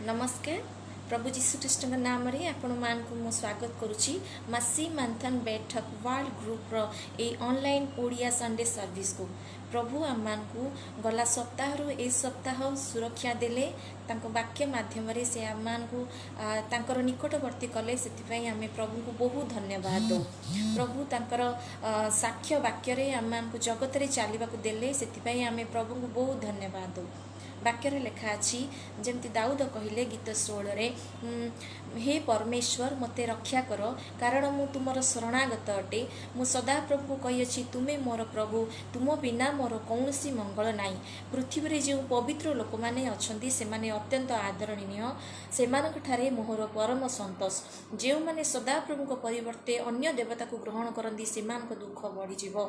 नमस्कार। प्रभु जीशुख्रीष्ट नाम आपण मानक मु स्वागत करुच्ची मासी मंथन बैठक वर्ल्ड ग्रुप रो ए ऑनलाइन ओडिया संडे सर्विस को प्रभु आम को गला सप्ताह ए सप्ताह सुरक्षा देले तांको वाक्य माध्यम से आम को तांकर निकटवर्ती कले से आम प्रभु को बहुत धन्यवाद दो। प्रभु तांकर साक्ष्य वाक्य आम को जगत रे चलने को देले से आम प्रभु को बहुत धन्यवाद दो। वाक्य लिखा अच्छी जमती दाऊद कहले गीत 16 रे हे परमेश्वर मते रक्षा कर कारण मु तुमर शरणागत अटे। मु सदा प्रभु कही तुमे मोर प्रभु तुम बिना मोर कौनसी मंगल नाई। पृथ्वी रे जो पवित्र लोक माने अछंती से माने अत्यंत आदरणीय सेमानक ठारे मोहर परम संतोष। जो माने सदा प्रभु को परिवर्ते अन्य देवता को ग्रहण करंदी सेमानक दुख बढ़ी जीवो।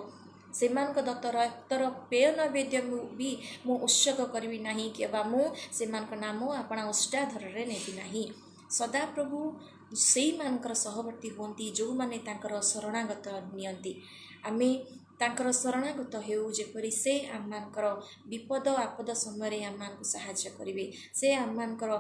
सेमानक दत्त रक्तर पेय नैवेद्य भी मु उत्सर्ग करी ना कि सेमानक नाम आपणा अष्टाधर नेबी ना। सदा प्रभु से मानकर सहवर्ती होती जो माने तांकर शरणागत नियंती आमे तांकर शरणागत हेउ जेपरी से आममानकर विपद आपद समय आममानक सहाय्य करिवे। से आममानकर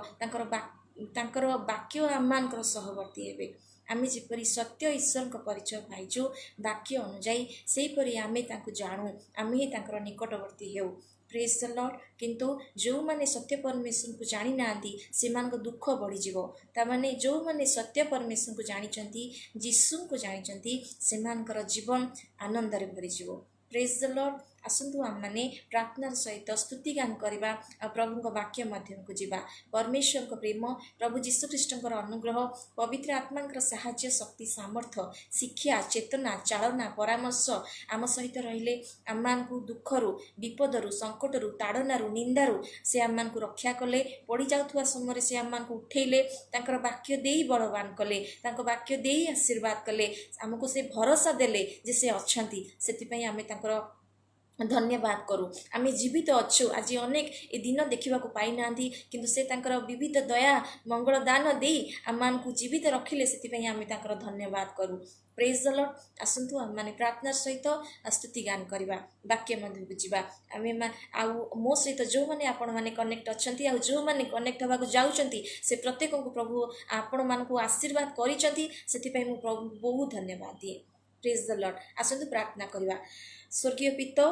तांकर वाक्य आममानकर सहवर्ती हेबे। आमे जेपरी सत्य ईश्वर का परिचय पाइचु वाक्य अनुजाई सेपरी आमे तांको जानू आमे तांकर निकटवर्ती हेउ। Praise the Lord. किंतु जो माने सत्य परमेश्वर को जानी नांती सेमान को दुख बढ़ी जीवो। ता माने जो माने सत्य परमेश्वर को जानी चंती जीसु को जानी चंती सेमानकर जीवन आनंद रे भरी जीवो। Praise the Lord. आसंतु आम माने प्रार्थना सहित स्तुति गान करवा प्रभु को वाक्य माध्यम को जीवा। परमेश्वर को प्रेम प्रभु जीशुख्रीष्ट अनुग्रह पवित्र आत्मा साहाय्य शक्ति सामर्थ्य शिक्षा चेतना चालना परामर्श आम सहित रहिले आम को दुखरु विपदरु संकटरु ताड़नारू निंदारू से आम को रक्षा कले। पड़ी जाउथुवा समय से आम को उठेले तांकर वाक्य देई बलवान कले तांको वाक्य देई आशीर्वाद कले आमको से भरोसा देले जे से अछंती सेति आमे तांकर धन्यवाद करू। आमे जीवित अच्छु आज अनेक ए दिन देखा पाई ना किंतु से तांकर विविध दया मंगल दान दे आम को जीवित रखिले से आमे तांकर धन्यवाद करू। Praise the Lord. आसंतु आम माने प्रार्थना सहित स्तुति गान करवा वाक्य मध्य को जीवा। आमे मो सहित जो माने आपण माने कनेक्ट अछंती आ जो माने कनेक्ट हवा जाउचंती से प्रत्येक को प्रभु आपण मान को आशीर्वाद करिसंती सेति मु प्रभु बहुत धन्यवाद दिए। Praise the Lord. आसंतु प्रार्थना करवा। स्वर्गीय पिता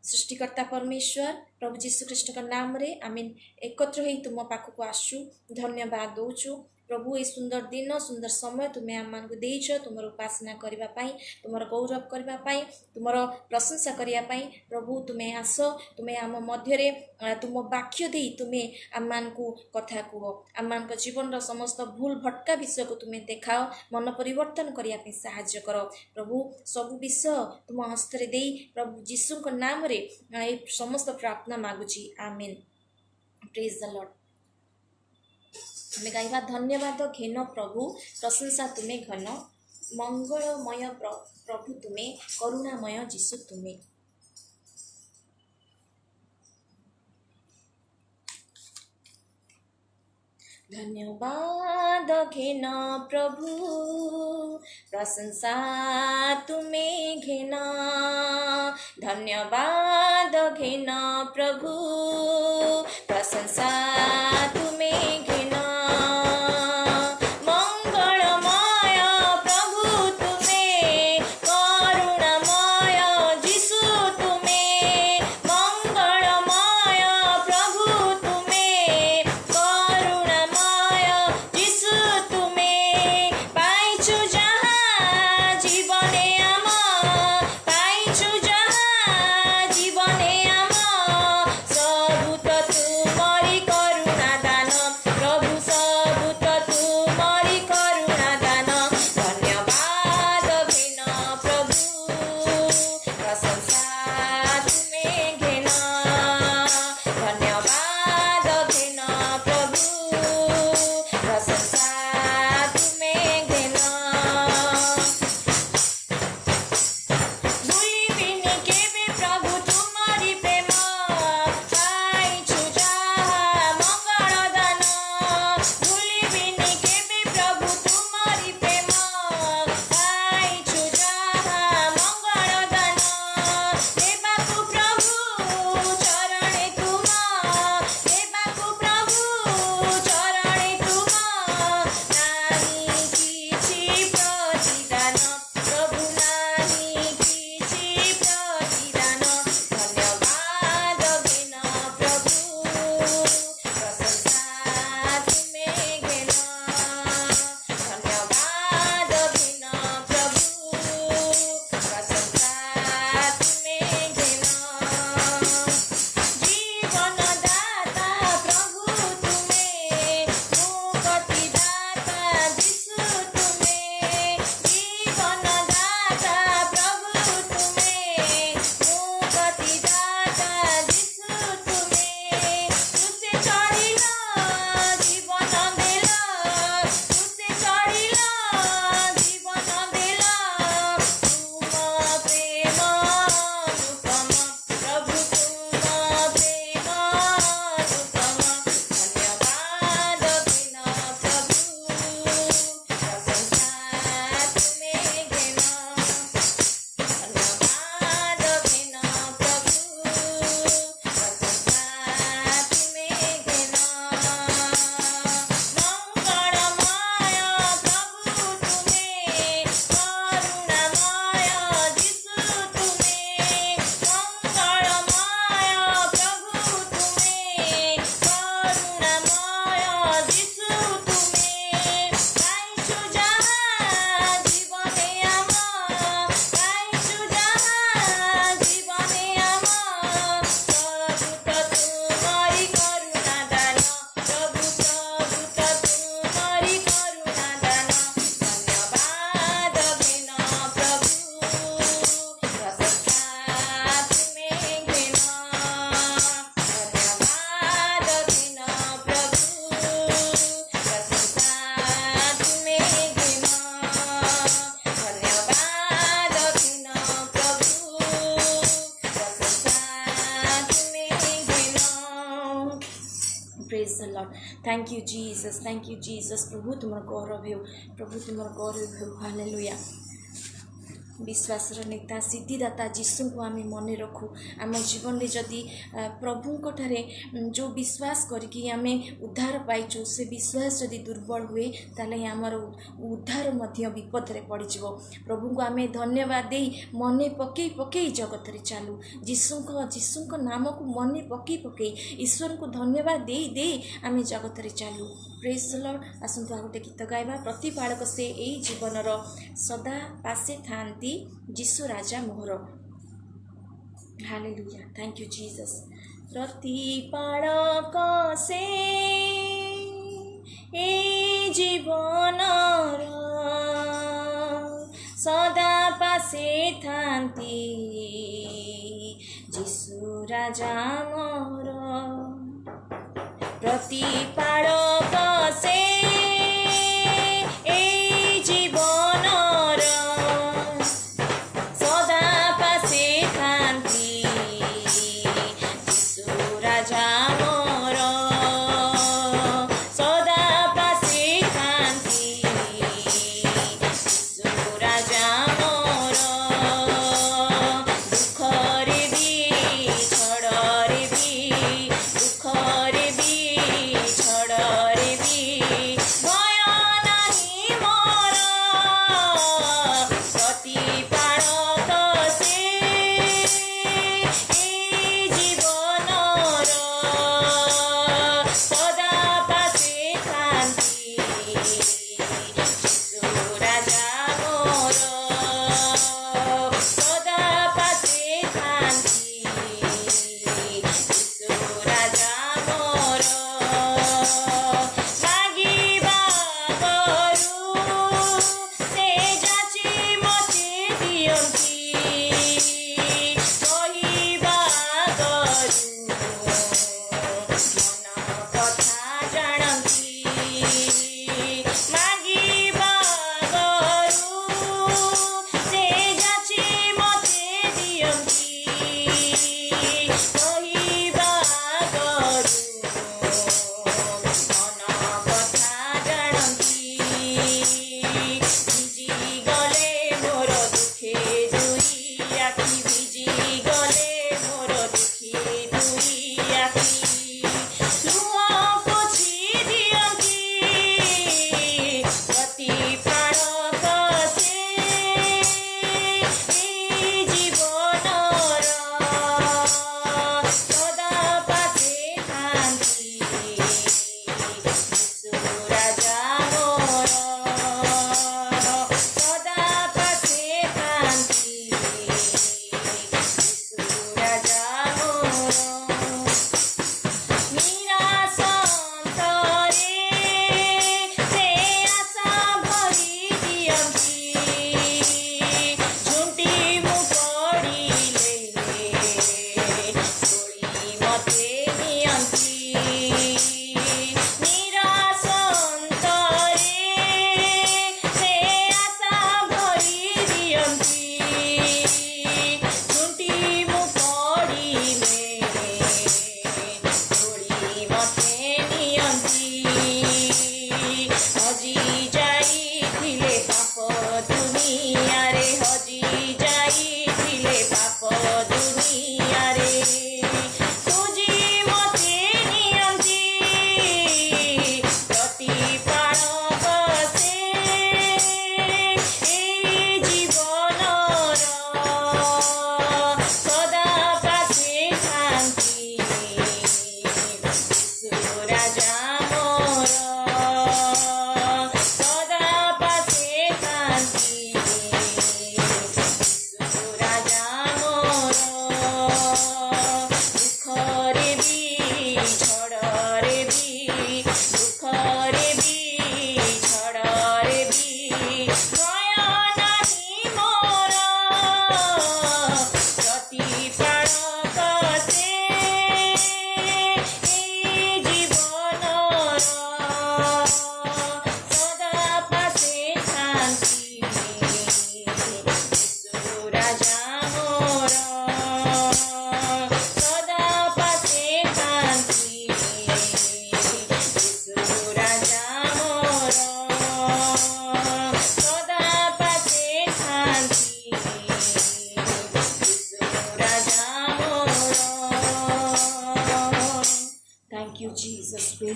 सृष्टिकर्ता परमेश्वर प्रभु जीशुख्रीष्ट नाम रे आमे एकत्र होई तुम पाखक आसु धन्यवाद दौचु। प्रभु ये सुंदर दिन सुंदर समय तुम्हें आम मान को देइछ तुमर उपासना करबा पई तुमर गौरव करबा पई तुमर प्रशंसा करिया पई प्रभु तुम्हें आस तुम्हें आम मध्य रे तुम वाक्य दे तुम्हें आम मान को कथा कह आम मान जीवन रो समस्त भूल भटका विषय को तुम्हें देखाओ मन परिवर्तन करिया पई सहाय्य कर। प्रभु सब विषय तुम हस्त रे देई प्रभु जीशु को नाम रे समस्त प्रार्थना मागुची आमेन। Praise the Lord. हमें गाइबा धन्यवाद घेन प्रभु प्रशंसा तुम्हें घन मंगलमय प्रभु तुम्हें करुणामय जीशु तुम्हें। धन्यवाद घेन प्रभु प्रशंसा तुम्हें घेन धन्यवाद घेन प्रभु प्रशंसा तुम्हें घेन तुम्हारी करुणा praise the Lord. Thank you Jesus, thank you Jesus. प्रभु तुमर गौरव हो, प्रभु तुमर गौरव हो। हालेलुया। विश्वासर नेता सिद्धिदाता जीशु को आम मन रखू। आम जीवन में जदि प्रभु ठारे जो विश्वास करके आम उद्धार पाइचु से विश्वास जदि दुर्बल हुए ताले आमर उद्धार मध्य विपद रे पड़ जाव। प्रभु को आम धन्यवाद दे मन पकई पकई जगत रे चालू। जीशु नाम को मन पकई पकई ईश्वर को धन्यवाद दे दे आम जगत रे चालू। Praise the Lord. आसंतु आ गोटे गीत गाइबा। प्रतिपालक से यही जीवनर सदा पासे थांती जीशु राजा मोहर। हालेलुया। Thank you Jesus. प्रतिपालक से ए जीवनर सदा पासे थांती जीशु राजा मोहर। प्रतिपालक से ए जीवनर सदा पासे थांती जीशु राजा मोर। सदा पासे थांती जीशु राजा मोर। दुखरे भी छड़रे भी दुखरे भी छड़रे भी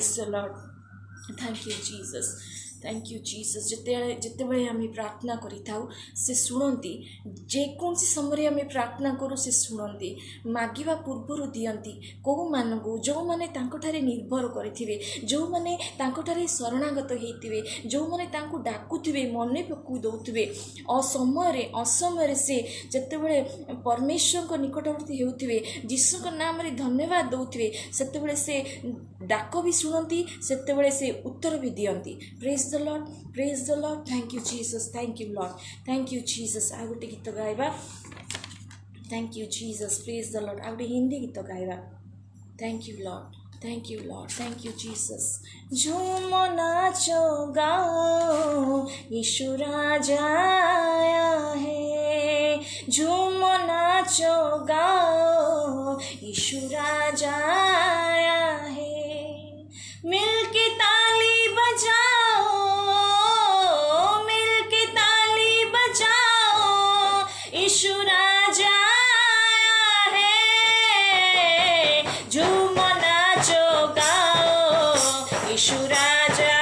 praise the Lord. Thank you Jesus, thank you Jesus. जितेबले आम प्रार्थना करिथाउ से शुणती, जेकोसी समय आम प्रार्थना करूँ से शुणती, मागिबा पूर्वर दियंती। कौ मानू जो मैंने निर्भर करेंगे, जो मैंने शरणागत होते, जो मैंने डाकुवे, मन पकू दौथे, असमय से जितेबले परमेश्वर निकटवर्ती होते, जीशु नाम धन्यवाद दौथे, से डाक भी शुणती, से उत्तर भी दियंती। Praise the Lord, praise the Lord. Thank you Jesus, thank you Lord, thank you Jesus. आ गोटे गीत गाइबा, thank you Jesus, praise the Lord. आ गोटे हिंदी गीत गाइबा, thank you Lord, thank you Lord, thank you Jesus. झूम नाचो गाओ, यीशु राजा आया है। झूम नाचो गाओ, यीशु राजा आया है। मिलके ताली बजाओ, मिलके ताली बजाओ, यीशु राजा आया है। झूम नाचो गाओ, यीशु राजा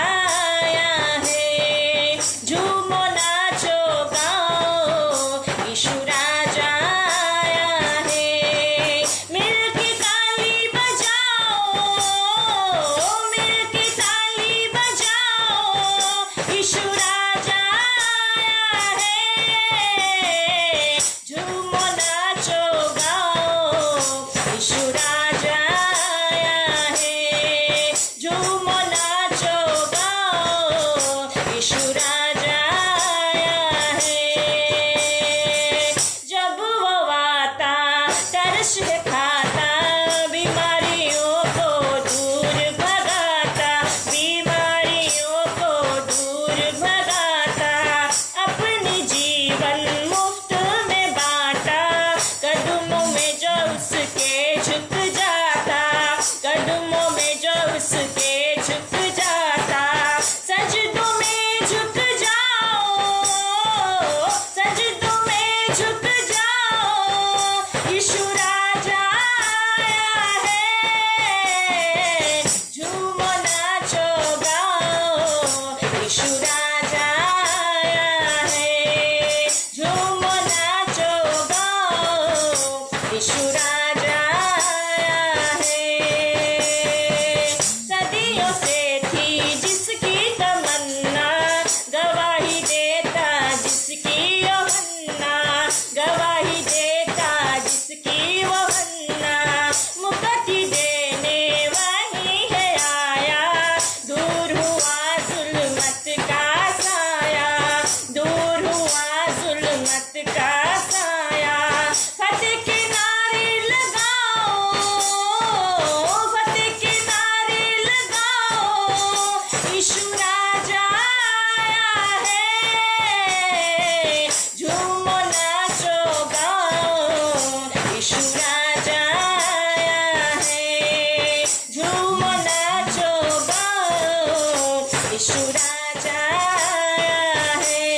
आया है। झूम नाचो गाओ, यीशु राजा आया है। मिलके ताली बजाओ, मिलके ताली बजाओ, यीशु राजा आया है। झूम नाचो गाओ, यीशु राजा आया है। झूम नाचो गाओ, यीशु राजा आया है। जब वो आता तरस है खाता, बीमारियों को दूर भगाता, बीमारियों को दूर भगाता। अपनी जीवन मुफ्त में बांटा, कदमों में जो उसके झुक जाता, कदमों में जो उसके झुक जाता। सजदों में झुक जाओ, सजदों में झुक जाओ, यीशु राजा आया है। झूम नाचो गाओ, यीशु राजा आया है। झूम नाचो गाओ, यीशु राजा आया है। सदियों से थी जिसकी तमन्ना, गवाही देता जिसकी यूहन्ना, गवाही देता जिसकी यूहन्ना। मुक्ति देने वही है आया, दूर हुआ जुल्मत का साया, दूर हुआ जुल्मत का साया। फतेह के नारे लगाओ, फतेह के नारे लगाओ, यीशु राजा आया है। झूम नाचो गाओ, यीशु राजा आया है। झूम नाचो गाओ, यीशु राजा आया है।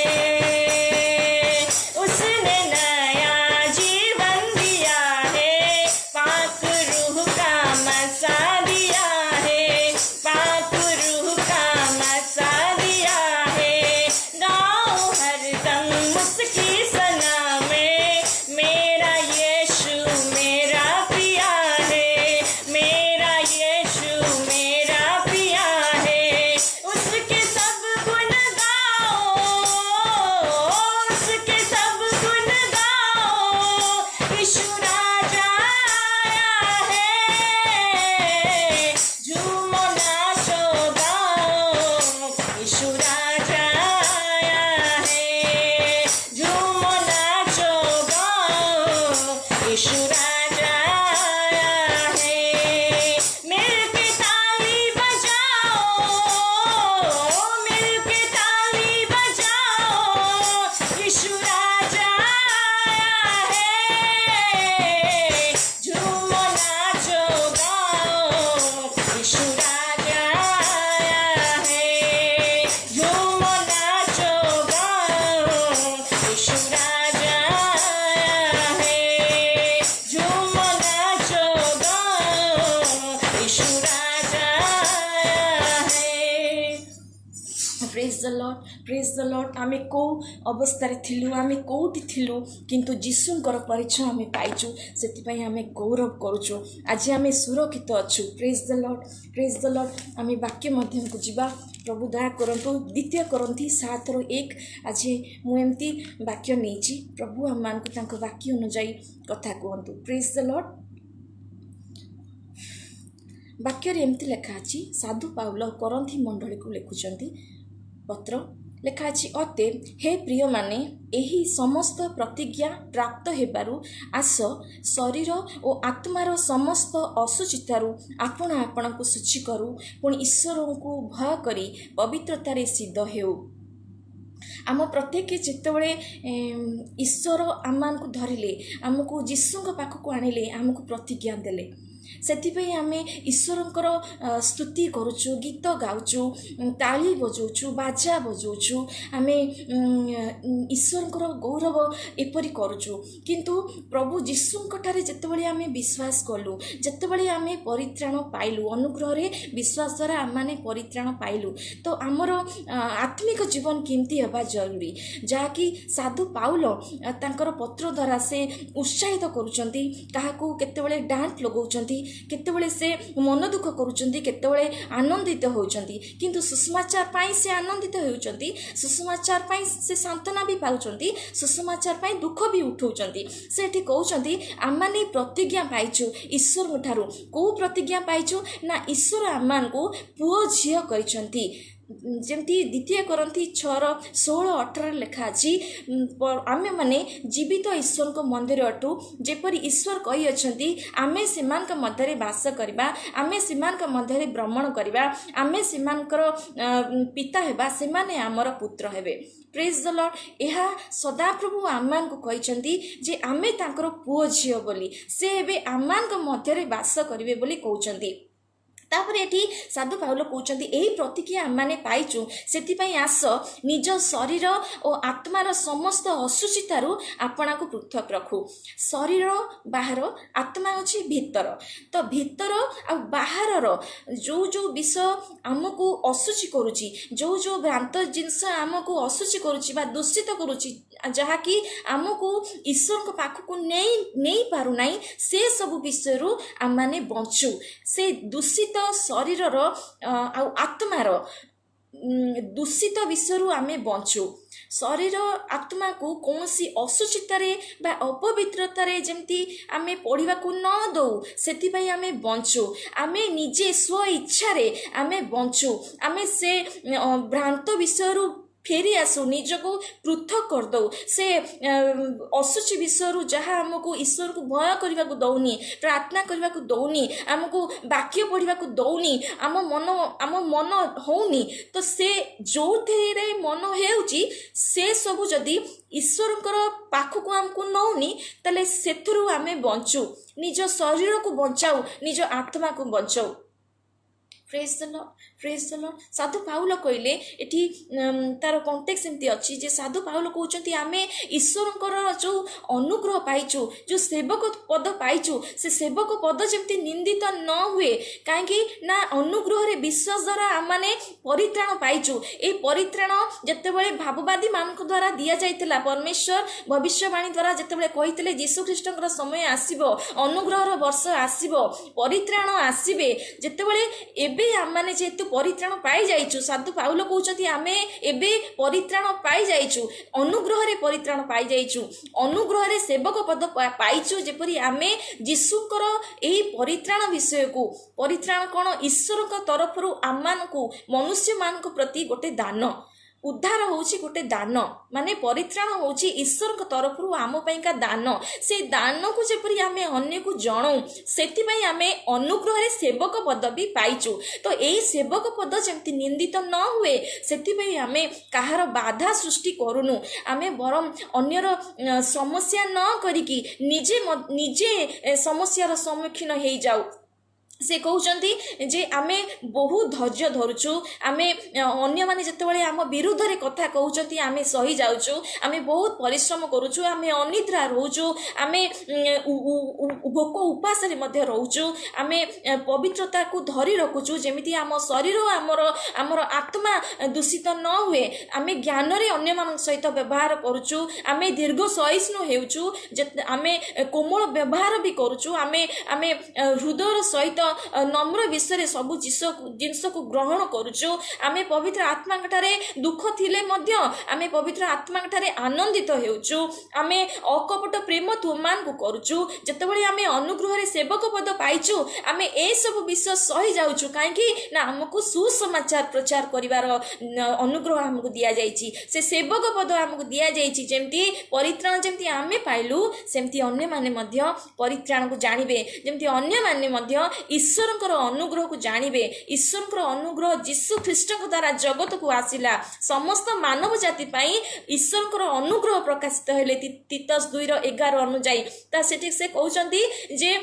उसने नया जीवन दिया है, पाक रूह का मसा दिया है, पाक रूह का मसा दिया है। गाओ हरदम उसकी सना में, मेरा यीशु मेरा पिया है, मेरा यीशु मेरा पिया है। उसके सब प्रेज द लॉर्ड आमे को अवस्था रे थिलु आमे कोठी थिलु किंतु जीशुंकर परिचय आमे पाइछु सेति आमे गौरव करूछु आज आमे सुरक्षित अछु प्रेज द लॉर्ड आमे वाक्य माध्यम को जीवा प्रभु दया करंतु द्वितीय करंती 7:1 आज मु एमती वाक्य नेछि प्रभु हम मान को तांको वाक्य अनुसार कथा कहंतु प्रेज द लॉर्ड वाक्य एमती लेखा अछि साधु पाउल करंथी मंडली को लिखुचंती पत्र लेखा अछि अते हे प्रिय माने एही समस्त प्रतिज्ञा प्राप्त हेबारु आस शरीर और आत्मार समस्त असुचितारु आपण आपण को सूची करू पुणी ईश्वर को भय करी पवित्रतारे सिद्ध हेउ आम प्रत्येक जितेबले ईश्वर आम को धरिले आमको जीशु पाखक आणिले आमको प्रतिज्ञा देले सेतिपई आमे ईश्वरंकर स्तुति करूछु गीत गाउछु ताली बजाउछु बाजा बजाउछु आमे ईश्वरंकर गौरव एपरी करूछु किंतु प्रभु जीशुंकठारे जेतेबेले आमे विश्वास कलु जेतेबेले आमे परित्राण पाइलु अनुग्रह रे विश्वास द्वारा आमे परित्राण पाइलु तो आमर आत्मिक जीवन केमती हेबा जरूरी जाकि साधु पाउल तांकर पत्र द्वारा से उत्साहित करूचंती काहाकू केतेबेले डांट लगाउचंती केतेबेले से मन दुख करूचंती केतेबेले आनंदित होउचंती किंतु सुसमाचार पाई से आनंदित होउचंती सुसमाचार पाई से सांत्वना भी पाउचंती सुसमाचार पाई दुख भी उठाउचंती सेठी कहउचंती आमाने प्रतिज्ञा पाइछु ईश्वर ठारू को प्रतिज्ञा पाइछु ना ईश्वर आमान को पुओ झियो करिसंती जमती द्वितीय करंती 6:16-18 लिखा अछि आमे माने जीवित ईश्वर को मंदिर अटू जेपरी ईश्वर कहि अछंती आमे सिमान का मध्य रे वास करबा आमे सिमान का मध्य रे भ्रमण करबा आमे सिमानकर पिता हेबा सेमाने हमर पुत्र हेबे प्रेज द लॉर्ड एहा सदा प्रभु आमान को कहिसंती जे आमे तांकर पुओ झियो बोली से एबे आमान का मध्य रे वास करिवे बोली कहउचंती तापर एठी साधु पाउल कहउचंती एही प्रतिज्ञा आमाने पाइचु सेतिपई आस निज शरीर और आत्मार समस्त असुचितारु आपना को पृथक रखु शरीर बाहर आत्मा अछि भीतर तो भीतर आ बाहरर जो जो विषय हमको असुचि करूची जो जो भ्रांत जिंस हमको असुचि करूची बा दूषित करूची जहा कि हमको ईश्वर को पाख को नहीं पारु नाही से सब विषय रु आमाने बंचु से दूषित शरीरर आत्मार दूषित विषय आमे बंचु शरीर आत्मा को कौन सी असुचितारे बा अपवित्रतारे जमती आमे पढ़िबा को न दो सेतिपई आमे बंचु आमे निजे स्व इच्छा रे आमे बंचु आमे से भ्रांत विषय फेरी आसु निजको पृथक कर दो से असुचि विषय जहाँ आमको ईश्वर को भय करने को दौनी प्रार्थना करने को दौनी आमको वाक्य पढ़ा को दौनी आम मन होनी तो से जो थे मन होउची से सब जदि ईश्वरंकर पाखक आमको नौनी ताले सेथुरु आमे बंचु निज शरीर को बचाऊ निज आत्मा को बचाऊ प्रेज द लॉर्ड साधु पाउल कहले एठी तार कॉन्टेक्स्ट एमती अछि जे साधु पाउल कहउचंती आमे ईश्वरंकर जो अनुग्रह पाइछु जो सेवक पद पाइछु से सेवक पद जेमती निंदित न हुए काहेकि ना अनुग्रह रे विश्वास द्वारा आमाने परित्राण पाइछु ए परित्राण जेतेबेले भाववादी मानक द्वारा दिया जाइतिला परमेश्वर भविष्यवाणी द्वारा जेतेबेले कहितले यीशु ख्रीष्टकर समय आसीबो अनुग्रहर वर्ष आसीबो परित्राण आसीबे जेतेबेले एबे आमाने जेतु परित्राण पाई जाइछु साधु पाउल कहउचंती आमे एबे परित्राण पाई जाइछु अनुग्रह रे परित्राण पाई जाइछु अनुग्रह रे सेवक पद पाइछु जेपरि आमे जीशुकर एही परित्राण विषय को परित्राण कोन ईश्वर का तरफ रु आमान को मनुष्य मान को प्रति गोटे दान उद्धार होची गोटे दान माने परित्राण होची ईश्वर का तरफ रु आम पई का दान से दान को जेपरि आमे अन्य को जणौ सेति पई आमे अनुग्रह रे सेवक पद भी पाइछु तो एई सेवक पद जेमति निंदित न हुए सेति पई आमे काहार बाधा सृष्टि करूनु आमे बरम अन्यर समस्या न करिकी निजे समस्यार सम्मुखीन हेई जाऊ से कहउचंती जे आमे बहुत धैर्य धरुचु आमे अन्य माने जेतेबेले आम विरुद्ध रे कथा कहउचंती आमे सही जाउचु आमे बहुत परिश्रम करूचु आमे अनिद्रा रहउचु आमे भोक उपास रे मध्य रहउचु आमे पवित्रता को धरि रखुचु जेमिति आम शरीर आमर आत्मा दूषित न हुए आमे ज्ञान रे अन्य मान सहित व्यवहार करूचु आमे दीर्घ सहिष्णु हेउचु आमे कोमल व्यवहार भी करूचु आमे आमे हृदय सहित नम्र विषय सब जिनस को ग्रहण करुचु आमे पवित्र आत्मा ठारे दुख थिले मध्य आमे पवित्र आत्मा ठारे आनंदित हेउचु आमे अकपट प्रेम तुमान को करुचु जतबेले आमे अनुग्रह रे सेवक पद पाइचु आमे ए सब विषय सही जाउचु काहेकि ना हमको सुसमाचार प्रचार करिवार अनुग्रह हमको दिया जाइछि से सेवक पद हमको दिया जाइछि जेमति परित्राण जेमति आमे पाइलु सेमति अन्य माने मध्य परित्राण को जानिबे जेमति अन्य माने मध्य ईश्वरंकर अनुग्रह को जानिबे ईश्वरंकर अनुग्रह यीशु ख्रीष्ट द्वारा जगत को आसिला समस्त मानव जाति पाई ईश्वरंकर अनुग्रह प्रकाशित हेले तीतस 2:11 अनुଯାୟୀ ता सेठी से कहउचंती जे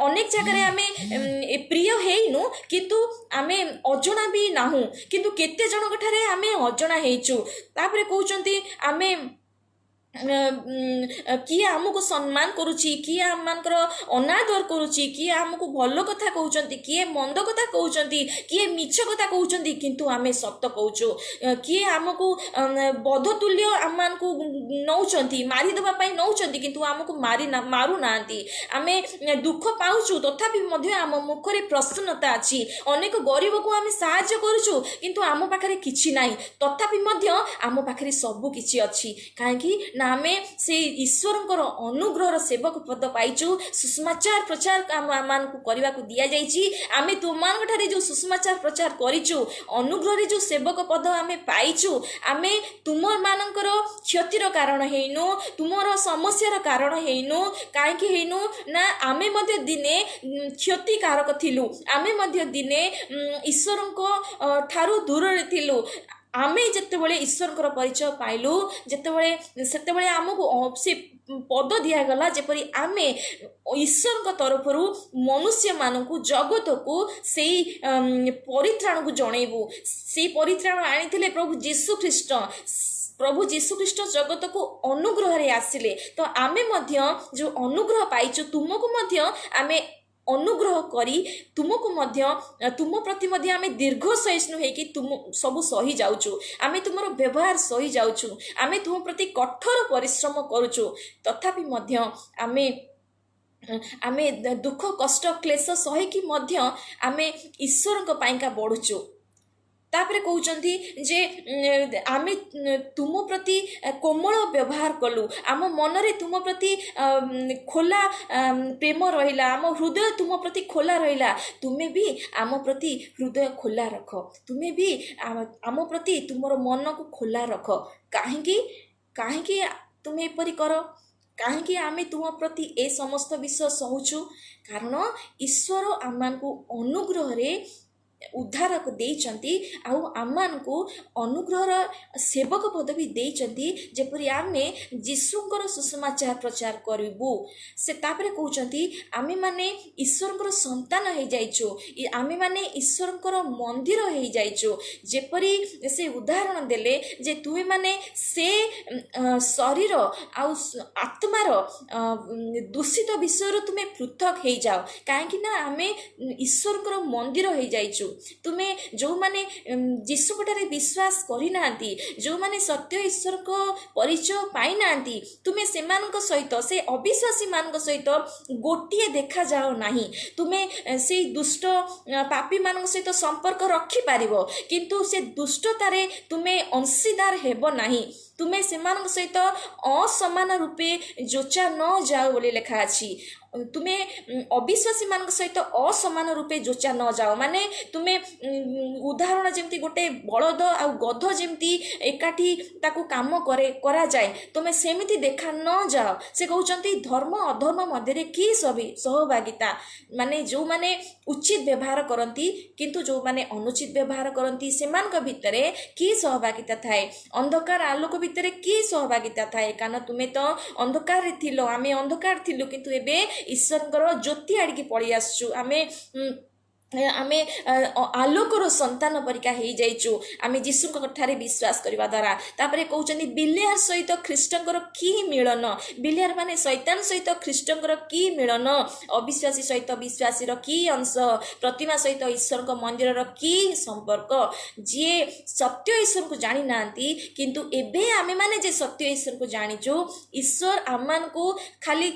अनेक जगह रे आमे प्रिय हेइनु किंतु आमे अजणा भी नाहु किंतु केते जन ठारे आमे अजणा हेइचु तापरे कहउचंती आमे किए आमको सम्मान करुच्ची किए आमर अनादर करुच्ची किए आमको भल कथा कहउचंती किए मंद कथा कहउचंती किए मिछ कथा कहउचंती किंतु आमे सत्य कहउचु किए आमको बधतुल्य आमको नौचंती मारी देबा पई नौचंती किंतु आमको मारू नांती आमे दुख पाउचु तथापि मध्य आम मुखरे प्रसन्नता अछि अनेक गरीब को आमे सहाय्य करूचु किंतु आम पाखरे किछि नाही तथापि मध्य आम पाखरे सब किछि अछि काहेकि आमे से ईश्वरंकर अनुग्रहर सेवक पद पाइचु सुसमाचार प्रचार मान को करबा को दिया जाइछि आमे तुमान ठारे जो सुसमाचार प्रचार करिचु अनुग्रह रे जो सेवक पद आमे पाइचु आमे तुमर मानकर क्षतिर कारण हेइनु तुमर समस्यार कारण हेइनु काहे कि हेइनु ना आमे मध्य दिने क्षति कारक थिलु आमे मध्य दिने ईश्वरंको ठारू दूर रे थिलु आमे जेतेबेले ईश्वरकर परिचय पाइलु जेतेबेले सेतेबेले आमको से पद दिया गला जेपरी आमे ईश्वर तरफरु मनुष्य मानकु जगत को सेई परित्राण को जणैबु सेई परित्राण आनिथिले प्रभु यीशु ख्रीष्ट प्रभु यीशु ख्रीष्ट जगत को अनुग्रह रे आसिले तो आमे मध्य जो अनुग्रह पाइचु तुमको मध्य आमे अनुग्रह करी तुमको मध्य तुम प्रति मध्य आमे दीर्घ सहिष्णु है कि तुम सब सही जाउचु आमे तुमरो व्यवहार सही जाउचु आमे तुम प्रति कठोर परिश्रम करूचु तथापि मध्य आमे आमे दुख कष्ट क्लेश सही कि मध्य आमे ईश्वर को पाइका बढ़ुचु तापरे कहउचंती जे आमे तुम प्रति कोमल व्यवहार कलु आम मन रे तुम प्रति खोला प्रेम रहिला आम हृदय तुम प्रति खोला रहिला तुमे भी आम प्रति हृदय खोला रख तुमे भी आम प्रति तुमरो मन को खोला रख काहेकि तुमे एपरि कर काहेकि आमे तुम प्रति ए समस्त विषय सहूचु कारण ईश्वर आमानकु अनुग्रह रे उद्धार को देइचंती आउ आमान को अनुग्रहर सेवक पदवी देइचंती जेपरि आमे यीशुंकर सुसमाचार प्रचार करिबु से तापरे कहउचंती आमे माने ईश्वरकर संतान हे जाइचो आमे माने ईश्वरकर मंदिर हे जाइचो जेपरि से उदाहरण देले जे तुमे माने से शरीर आउ आत्मार दूषित विषय तुमे पृथक हे जाओ काहेकि ना आमे ईश्वरकर मंदिर हे जाइचो तुमे जो माने यीशु ठारे विश्वास करि नांती जो माने सत्य ईश्वर को परिचय पाई नांती तुमे सेमानक सहित से अविश्वासी मानक सहित गोटिए देखा जाओ नाही तुमे से दुष्ट पापी मानक सहित संपर्क रखि पारिबो किंतु से दुष्टतारे तुमे अंशीदार हेबो नाही तुमे सेमानक सहित असमान रूपे जोचा न जाओ बोली लिखा अछि तुमे अविश्वासी मान सहित असमान रूपे जोचा न जाओ माने तुमे उदाहरण जेमती गोटे बलद आ गध जेमती एकाठी ताकू काम करे करा जाए तुमे सेमिति देखा न जाओ से कहउचंती धर्म अधर्म मध्य की सहभागिता माने जो माने उचित व्यवहार करती किंतु जो माने अनुचित व्यवहार करती सेमानक भितरे की सहभागिता थाए अंधकार आलोक भितरे की सहभागिता थाए कारण तुमे तो अंधकार थिलो आमे अंधकार थिलु किंतु एबे ईश्वरकर ज्योति आड़िकी पड़ी आसचु आमे ଆମେ ଆଲୋକର ସନ୍ତାନ ପରିକା ହେଇଯାଇଛୁ ଆମେ ଯୀଶୁଙ୍କ ଠାରେ ବିଶ୍ୱାସ କରିବା ଦ୍ୱାରା। ତାପରେ କହୁଛନ୍ତି ବିଲିଆର ସହିତ ଖ୍ରୀଷ୍ଟଙ୍କର କି ମିଳନ, ବିଲିଆର ମାନେ ଶୈତାନ ସହିତ ଖ୍ରୀଷ୍ଟଙ୍କର କି ମିଳନ, ଅବିଶ୍ୱାସୀ ସହିତ ବିଶ୍ୱାସୀର କି ଅଂଶ, ପ୍ରତିମା ସହିତ ଈଶ୍ୱରଙ୍କ ମନ୍ଦିରର କି ସମ୍ପର୍କ। ଯିଏ ସତ୍ୟ ଈଶ୍ୱରଙ୍କୁ ଜାଣିନାହାନ୍ତି କିନ୍ତୁ ଏବେ ଆମେମାନେ ଯେ ସତ୍ୟ ଈଶ୍ୱରଙ୍କୁ ଜାଣିଛୁ, ଈଶ୍ୱର ଆମମାନଙ୍କୁ ଖାଲି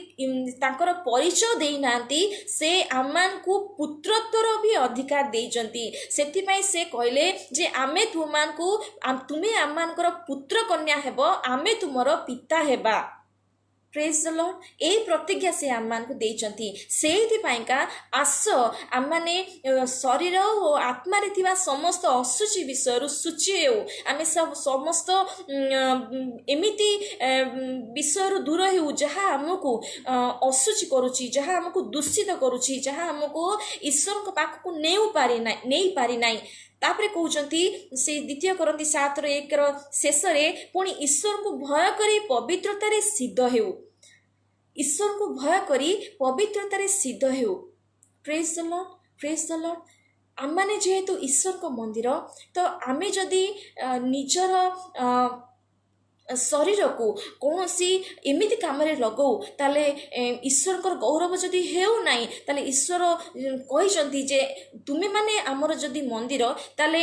ତାଙ୍କର ପରିଚୟ ଦେଇନାହାନ୍ତି, ସେ ଆମମାନଙ୍କୁ ପୁତ୍ରତ୍ୱର ବି ଅଧିକାର ଦେଇଛନ୍ତି। ସେଥିପାଇଁ ସେ କହିଲେ ଯେ ଆମେ ତୁମେ ଆମମାନଙ୍କର ପୁତ୍ର କନ୍ୟା ହେବ, ଆମେ ତୁମର ପିତା ହେବା। ପ୍ରେଜ୍ ଦ ଲର୍ଡ। ଏଇ ପ୍ରତିଜ୍ଞା ସେ ଆମମାନଙ୍କୁ ଦେଇଛନ୍ତି। ସେଇଥିପାଇଁକା ଆସ ଆମମାନେ ଶରୀର ଓ ଆତ୍ମାରେ ଥିବା ସମସ୍ତ ଅଶୁଚି ବିଷୟରୁ ଶୁଚି ହେଉ। ଆମେ ସମସ୍ତ ଏମିତି ବିଷୟରୁ ଦୂର ହେଉ ଯାହା ଆମକୁ ଅଶୁଚି କରୁଛି, ଯାହା ଆମକୁ ଦୂଷିତ କରୁଛି, ଯାହା ଆମକୁ ଈଶ୍ୱରଙ୍କ ପାଖକୁ ନେଇପାରିନାହିଁ। ତାପରେ କହୁଛନ୍ତି ସେ 2 କରନ୍ତି 7:1 ଶେଷରେ, ପୁଣି ଈଶ୍ୱରଙ୍କୁ ଭୟ କରି ପବିତ୍ରତାରେ ସିଦ୍ଧ ହେଉ। ଈଶ୍ୱରଙ୍କୁ ଭୟ କରି ପବିତ୍ରତାରେ ସିଦ୍ଧ ହେଉ। ପ୍ରେଜ୍ ଦ ଲର୍ଡ, ପ୍ରେଜ୍ ଦ ଲର୍ଡ। ଆମମାନେ ଯେହେତୁ ଈଶ୍ୱରଙ୍କ ମନ୍ଦିର, ତ ଆମେ ଯଦି ନିଜର ଶରୀରକୁ କୌଣସି ଏମିତି କାମରେ ଲଗାଉ, ତାହେଲେ ଈଶ୍ୱରଙ୍କର ଗୌରବ ଯଦି ହେଉନାହିଁ, ତାହେଲେ ଈଶ୍ୱର କହିଛନ୍ତି ଯେ ତୁମେମାନେ ଆମର ଯଦି ମନ୍ଦିର, ତାହେଲେ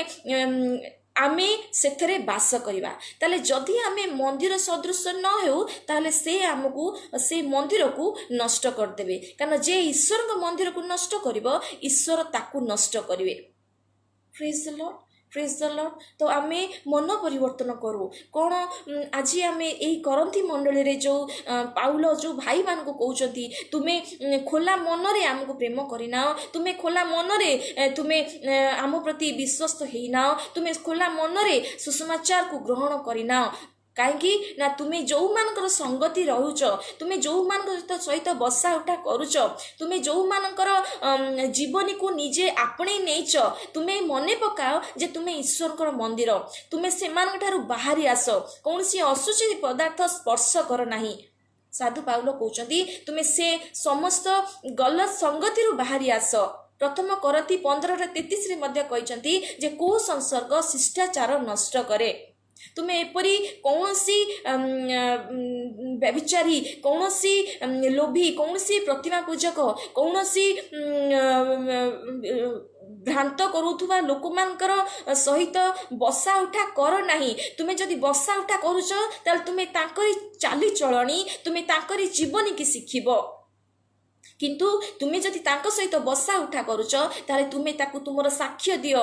ଆମେ ସେଥିରେ ବାସ କରିବା। ତାହେଲେ ଯଦି ଆମେ ମନ୍ଦିର ସଦୃଶ ନ ହେଉ, ତାହେଲେ ସେ ଆମକୁ ସେ ମନ୍ଦିରକୁ ନଷ୍ଟ କରିଦେବେ। କାରଣ ଯେ ଈଶ୍ୱରଙ୍କ ମନ୍ଦିରକୁ ନଷ୍ଟ କରିବ, ଈଶ୍ୱର ତାକୁ ନଷ୍ଟ କରିବେ। ପ୍ରେଜ୍ ଦ ଲର୍ଡ, ପ୍ରେଜ୍ ଦ ଲର୍ଡ। ତ ଆମେ ମନ ପରିବର୍ତ୍ତନ କରୁ। କ'ଣ ଆଜି ଆମେ ଏଇ କରନ୍ତି ମଣ୍ଡଳୀରେ ଯେଉଁ ପାଉଲ ଯେଉଁ ଭାଇମାନଙ୍କୁ କହୁଛନ୍ତି, ତୁମେ ଖୋଲା ମନରେ ଆମକୁ ପ୍ରେମ କରିନାଅ, ତୁମେ ଖୋଲା ମନରେ ତୁମେ ଆମ ପ୍ରତି ବିଶ୍ୱସ୍ତ ହେଇନାଅ, ତୁମେ ଖୋଲା ମନରେ ସୁସମାଚାରକୁ ଗ୍ରହଣ କରିନାଅ। କାହିଁକି ନା ତୁମେ ଯେଉଁମାନଙ୍କର ସଙ୍ଗତି ରହୁଛ, ତୁମେ ଯେଉଁମାନଙ୍କ ସହିତ ବସା ଉଠା କରୁଛ, ତୁମେ ଯେଉଁମାନଙ୍କର ଜୀବନୀକୁ ନିଜେ ଆପଣେଇ ନେଇଛ, ତୁମେ ମନେ ପକାଅ ଯେ ତୁମେ ଈଶ୍ୱରଙ୍କର ମନ୍ଦିର। ତୁମେ ସେମାନଙ୍କ ଠାରୁ ବାହାରି ଆସ, କୌଣସି ଅଶୁଚି ପଦାର୍ଥ ସ୍ପର୍ଶ କର ନାହିଁ। ସାଧୁ ପାଉଲ କହୁଛନ୍ତି ତୁମେ ସେ ସମସ୍ତ ଗଲତ ସଙ୍ଗତିରୁ ବାହାରି ଆସ। 1 କରନ୍ତି 15:33 ମଧ୍ୟ କହିଛନ୍ତି ଯେ କୁସଂସର୍ଗ ଶିଷ୍ଟାଚାର ନଷ୍ଟ କରେ। ତୁମେ ଏପରି କୌଣସି ବ୍ୟଭିଚାରୀ, କୌଣସି ଲୋଭୀ, କୌଣସି ପ୍ରତିମା ପୂଜକ, କୌଣସି ଭ୍ରାନ୍ତ କରୁଥିବା ଲୋକମାନଙ୍କର ସହିତ ବସା ଉଠା କର ନାହିଁ। ତୁମେ ଯଦି ବସା ଉଠା କରୁଛ, ତାହେଲେ ତୁମେ ତାଙ୍କରି ଚାଲିଚଳଣି, ତୁମେ ତାଙ୍କରି ଜୀବନୀକି ଶିଖିବ। କିନ୍ତୁ ତୁମେ ଯଦି ତାଙ୍କ ସହିତ ବସା ଉଠା କରୁଛ, ତାହେଲେ ତୁମେ ତାକୁ ତୁମର ସାକ୍ଷ୍ୟ ଦିଅ,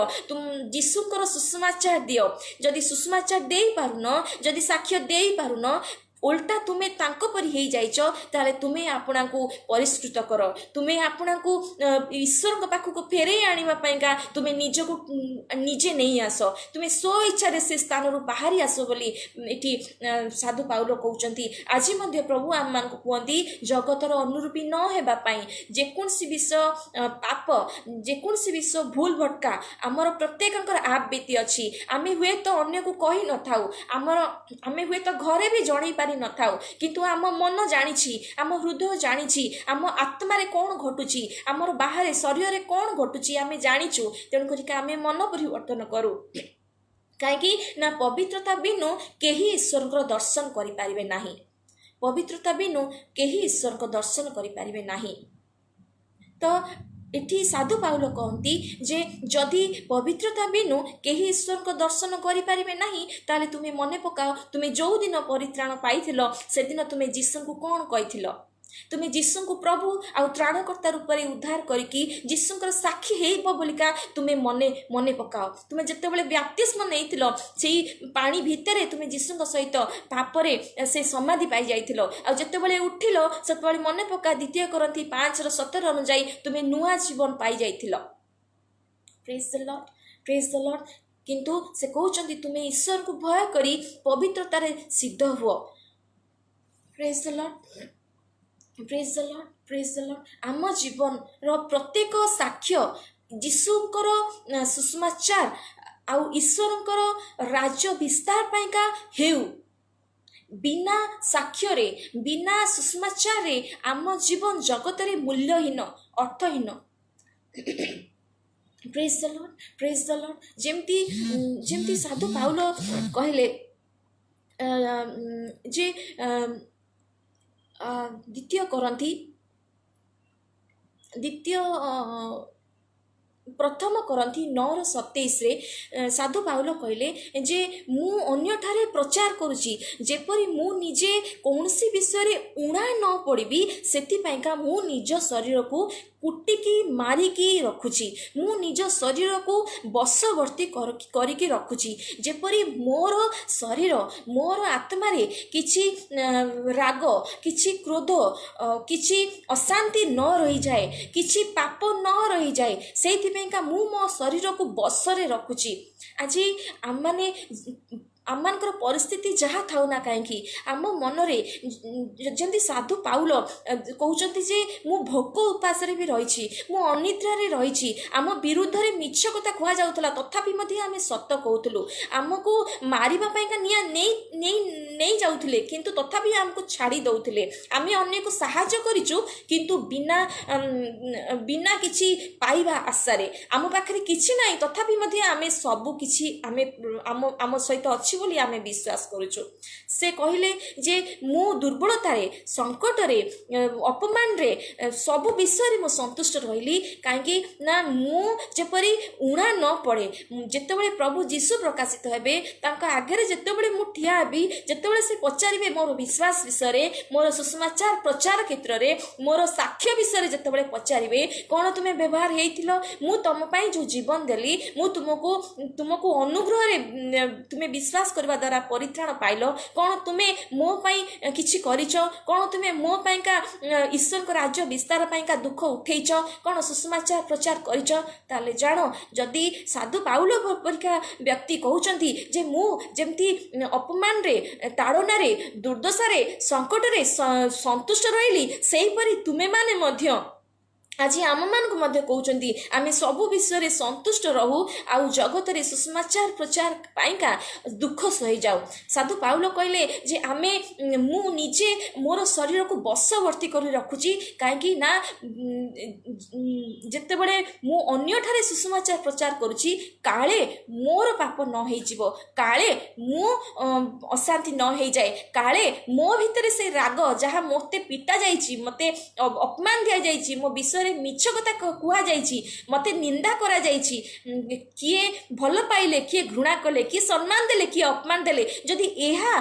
ଯୀଶୁଙ୍କର ସୁସମାଚାର ଦିଅ। ଯଦି ସୁସମାଚାର ଦେଇପାରୁନ, ଯଦି ସାକ୍ଷ୍ୟ ଦେଇପାରୁନ, ଓଲଟା ତୁମେ ତାଙ୍କ ପରି ହେଇଯାଇଛ, ତାହେଲେ ତୁମେ ଆପଣଙ୍କୁ ପରିଷ୍କୃତ କର। ତୁମେ ଆପଣଙ୍କୁ ଈଶ୍ୱରଙ୍କ ପାଖକୁ ଫେରେଇ ଆଣିବା ପାଇଁକା ତୁମେ ନିଜକୁ ନିଜେ ନେଇ ଆସ। ତୁମେ ସ୍ୱ ଇଚ୍ଛାରେ ସେ ସ୍ଥାନରୁ ବାହାରି ଆସ ବୋଲି ଏଠି ସାଧୁ ପାଉଲ କହୁଛନ୍ତି। ଆଜି ମଧ୍ୟ ପ୍ରଭୁ ଆମମାନଙ୍କୁ କୁହନ୍ତି ଜଗତର ଅନୁରୂପୀ ନ ହେବା ପାଇଁ। ଯେକୌଣସି ବିଷୟ ପାପ, ଯେକୌଣସି ବିଷୟ ଭୁଲ ଭଟକା ଆମର ପ୍ରତ୍ୟେକଙ୍କର ଆପ୍ ବିତି ଅଛି। ଆମେ ହୁଏତ ଅନ୍ୟକୁ କହିନଥାଉ, ଆମେ ହୁଏତ ଘରେ ବି ଜଣେଇ ପାରି ନଥାଉ, କିନ୍ତୁ ଆମ ମନ ଜାଣିଛି, ଆମ ହୃଦୟ ଜାଣିଛି, ଆମ ଆତ୍ମାରେ କ'ଣ ଘଟୁଛି, ଆମର ବାହାରେ ଶରୀରରେ କ'ଣ ଘଟୁଛି ଆମେ ଜାଣିଛୁ। ତେଣୁକରି ଆମେ ମନ ପରିବର୍ତ୍ତନ କରୁ। କାହିଁକି ନା ପବିତ୍ରତା ବିନୁ କେହି ଈଶ୍ୱରଙ୍କର ଦର୍ଶନ କରିପାରିବେ ନାହିଁ। ପବିତ୍ରତା ବିନୁ କେହି ଈଶ୍ୱରଙ୍କ ଦର୍ଶନ କରିପାରିବେ ନାହିଁ। ତ ଏଠି ସାଧୁ ପାଉଲ କହନ୍ତି ଯେ ଯଦି ପବିତ୍ରତା ବିନୁ କେହି ଈଶ୍ୱରଙ୍କ ଦର୍ଶନ କରିପାରିବେ ନାହିଁ, ତାହେଲେ ତୁମେ ମନେ ପକାଅ ତୁମେ ଯେଉଁଦିନ ପରିତ୍ରାଣ ପାଇଥିଲ, ସେଦିନ ତୁମେ ଯୀଶୁଙ୍କୁ କ'ଣ କହିଥିଲ? ତୁମେ ଯୀଶୁଙ୍କୁ ପ୍ରଭୁ ଆଉ ତ୍ରାଣକର୍ତ୍ତା ରୂପରେ ଉଦ୍ଧାର କରିକି ଯୀଶୁଙ୍କର ସାକ୍ଷୀ ହେଇବ ବୋଲିକା ତୁମେ ମନେ ପକାଅ। ତୁମେ ଯେତେବେଳେ ବ୍ୟାପ୍ତିସ୍ମ ନେଇଥିଲ, ସେଇ ପାଣି ଭିତରେ ତୁମେ ଯୀଶୁଙ୍କ ସହିତ ତାପରେ ସେ ସମାଧି ପାଇଯାଇଥିଲ। ଆଉ ଯେତେବେଳେ ଉଠିଲ, ସେତେବେଳେ ମନେ ପକା 2 କରନ୍ତି 5:17 ଅନୁଯାୟୀ ତୁମେ ନୂଆ ଜୀବନ ପାଇଯାଇଥିଲ। ପ୍ରେଜ୍ ଦ ଲର୍ଡ, ପ୍ରେଜ୍ ଦ ଲର୍ଡ। କିନ୍ତୁ ସେ କହୁଛନ୍ତି ତୁମେ ଈଶ୍ୱରଙ୍କୁ ଭୟ କରି ପବିତ୍ରତାରେ ସିଦ୍ଧ ହୁଅ। ପ୍ରେଜ୍ ଦ ଲର୍ଡ, ପ୍ରେଜ୍ ଦ ଲର୍ଡ, ପ୍ରେଜ୍ ଦ ଲର୍ଡ। ଆମ ଜୀବନର ପ୍ରତ୍ୟେକ ସାକ୍ଷ୍ୟ ଯୀଶୁଙ୍କର ସୁସମାଚାର ଆଉ ଈଶ୍ୱରଙ୍କର ରାଜ୍ୟ ବିସ୍ତାର ପାଇଁକା ହେଉ। ବିନା ସାକ୍ଷ୍ୟରେ, ବିନା ସୁସମାଚାରରେ ଆମ ଜୀବନ ଜଗତରେ ମୂଲ୍ୟହୀନ, ଅର୍ଥହୀନ। ପ୍ରେଜ୍ ଦ ଲର୍ଡ। ଯେମିତି ଯେମିତି ସାଧୁ ପାଉଲ କହିଲେ ଯେ ଦ୍ୱିତୀୟ କରନ୍ତି ଦ୍ୱିତୀୟ ପ୍ରଥମ କରନ୍ତି 9:27 ସାଧୁ ପାଉଲ କହିଲେ ଯେ ମୁଁ ଅନ୍ୟଠାରେ ପ୍ରଚାର କରୁଛି ଯେପରି ମୁଁ ନିଜେ କୌଣସି ବିଷୟରେ ଉଣା ନ ପଡ଼ିବି, ସେଥିପାଇଁକା ମୁଁ ନିଜ ଶରୀରକୁ କୁଟିକି ମାରିକି ରଖୁଛି। ମୁଁ ନିଜ ଶରୀରକୁ ବଶବର୍ତ୍ତୀ କରିକି ରଖୁଛି, ଯେପରି ମୋର ଶରୀର ମୋର ଆତ୍ମାରେ କିଛି ରାଗ, କିଛି କ୍ରୋଧ, କିଛି ଅଶାନ୍ତି ନ ରହିଯାଏ, କିଛି ପାପ ନ ରହିଯାଏ। ସେଇଥିପାଇଁକା ମୁଁ ମୋ ଶରୀରକୁ ବଶରେ ରଖୁଛି। ଆଜି ଆମମାନଙ୍କର ପରିସ୍ଥିତି ଯାହା ଥାଉ ନା କାହିଁକି, ଆମ ମନରେ ଯେମିତି ସାଧୁ ପାଉଲ କହୁଛନ୍ତି ଯେ ମୁଁ ଭୋକ ଉପାସରେ ବି ରହିଛି, ମୁଁ ଅନିଦ୍ରାରେ ରହିଛି। ଆମ ବିରୁଦ୍ଧରେ ମିଛ କଥା କୁହାଯାଉଥିଲା, ତଥାପି ମଧ୍ୟ ଆମେ ସତ କହୁଥିଲୁ। ଆମକୁ ମାରିବା ପାଇଁକା ନେଇ ଯାଉଥିଲେ, କିନ୍ତୁ ତଥାପି ଆମକୁ ଛାଡ଼ି ଦେଉଥିଲେ। ଆମେ ଅନ୍ୟକୁ ସାହାଯ୍ୟ କରିଛୁ, କିନ୍ତୁ ବିନା କିଛି ପାଇବା ଆଶାରେ। ଆମ ପାଖରେ କିଛି ନାହିଁ, ତଥାପି ମଧ୍ୟ ଆମେ ସବୁ କିଛି ଆମ ସହିତ ଅଛି ବୋଲି ଆମେ ବିଶ୍ୱାସ କରୁଛୁ। ସେ କହିଲେ ଯେ ମୁଁ ଦୁର୍ବଳତାରେ, ସଙ୍କଟରେ, ଅପମାନରେ, ସବୁ ବିଷୟରେ ମୁଁ ସନ୍ତୁଷ୍ଟ ରହିଲି। କାହିଁକି ନା ମୁଁ ଯେପରି ଉଣା ନ ପଡ଼େ। ଯେତେବେଳେ ପ୍ରଭୁ ଯୀଶୁ ପ୍ରକାଶିତ ହେବେ, ତାଙ୍କ ଆଗରେ ଯେତେବେଳେ ମୁଁ ଠିଆ ହେବି, ଯେତେବେଳେ ସେ ପଚାରିବେ ମୋର ବିଶ୍ୱାସ ବିଷୟରେ, ମୋର ସୁସମାଚାର ପ୍ରଚାର କ୍ଷେତ୍ରରେ, ମୋର ସାକ୍ଷ୍ୟ ବିଷୟରେ ଯେତେବେଳେ ପଚାରିବେ, କ'ଣ ତୁମେ ବ୍ୟବହାର ହେଇଥିଲ, ମୁଁ ତୁମ ପାଇଁ ଯେଉଁ ଜୀବନ ଦେଲି, ମୁଁ ତୁମକୁ ଅନୁଗ୍ରହରେ ତୁମେ ବିଶ୍ୱାସ କରିବା ଦ୍ୱାରା ପରିତ୍ରାଣ ପାଇଲ, କ'ଣ ତୁମେ ମୋ ପାଇଁ କିଛି କରିଛ, କ'ଣ ତୁମେ ମୋ ପାଇଁକା ଈଶ୍ୱରଙ୍କ ରାଜ୍ୟ ବିସ୍ତାର ପାଇଁକା ଦୁଃଖ ଉଠେଇଛ, କ'ଣ ସୁସମାଚାର ପ୍ରଚାର କରିଛ, ତାହେଲେ ଜାଣ, ଯଦି ସାଧୁ ପାଉଲ ପରିକା ବ୍ୟକ୍ତି କହୁଛନ୍ତି ଯେ ମୁଁ ଯେମିତି ଅପମାନରେ, ତାଡ଼ନାରେ, ଦୁର୍ଦ୍ଦଶାରେ, ସଙ୍କଟରେ ସନ୍ତୁଷ୍ଟ ରହିଲି, ସେହିପରି ତୁମେମାନେ ମଧ୍ୟ ଆଜି ଆମମାନଙ୍କୁ ମଧ୍ୟ କହୁଛନ୍ତି ଆମେ ସବୁ ବିଷୟରେ ସନ୍ତୁଷ୍ଟ ରହୁ, ଆଉ ଜଗତରେ ସୁସମାଚାର ପ୍ରଚାର ପାଇଁକା ଦୁଃଖ ସହିଯାଉ। ସାଧୁ ପାଉଲ କହିଲେ ଯେ ମୁଁ ନିଜେ ମୋର ଶରୀରକୁ ବଶବର୍ତ୍ତୀ କରି ରଖୁଛି। କାହିଁକି ନା ଯେତେବେଳେ ମୁଁ ଅନ୍ୟଠାରେ ସୁସମାଚାର ପ୍ରଚାର କରୁଛି, କାଳେ ମୋର ପାପ ନ ହେଇଯିବ, କାଳେ ମୁଁ ଅଶାନ୍ତି ନ ହେଇଯାଏ, କାଳେ ମୋ ଭିତରେ ସେ ରାଗ ଯାହା ମୋତେ ପିଟା ଯାଇଛି, ମୋତେ ଅପମାନ ଦିଆଯାଇଛି, ମୋ ବିଷୟରେ ମିଛ କଥା କୁହାଯାଇଛି, ମୋତେ ନିନ୍ଦା କରାଯାଇଛି, କିଏ ଭଲ ପାଇଲେ, କିଏ ଘୃଣା କଲେ, କିଏ ସମ୍ମାନ ଦେଲେ, କିଏ ଅପମାନ ଦେଲେ, ଯଦି ଏହା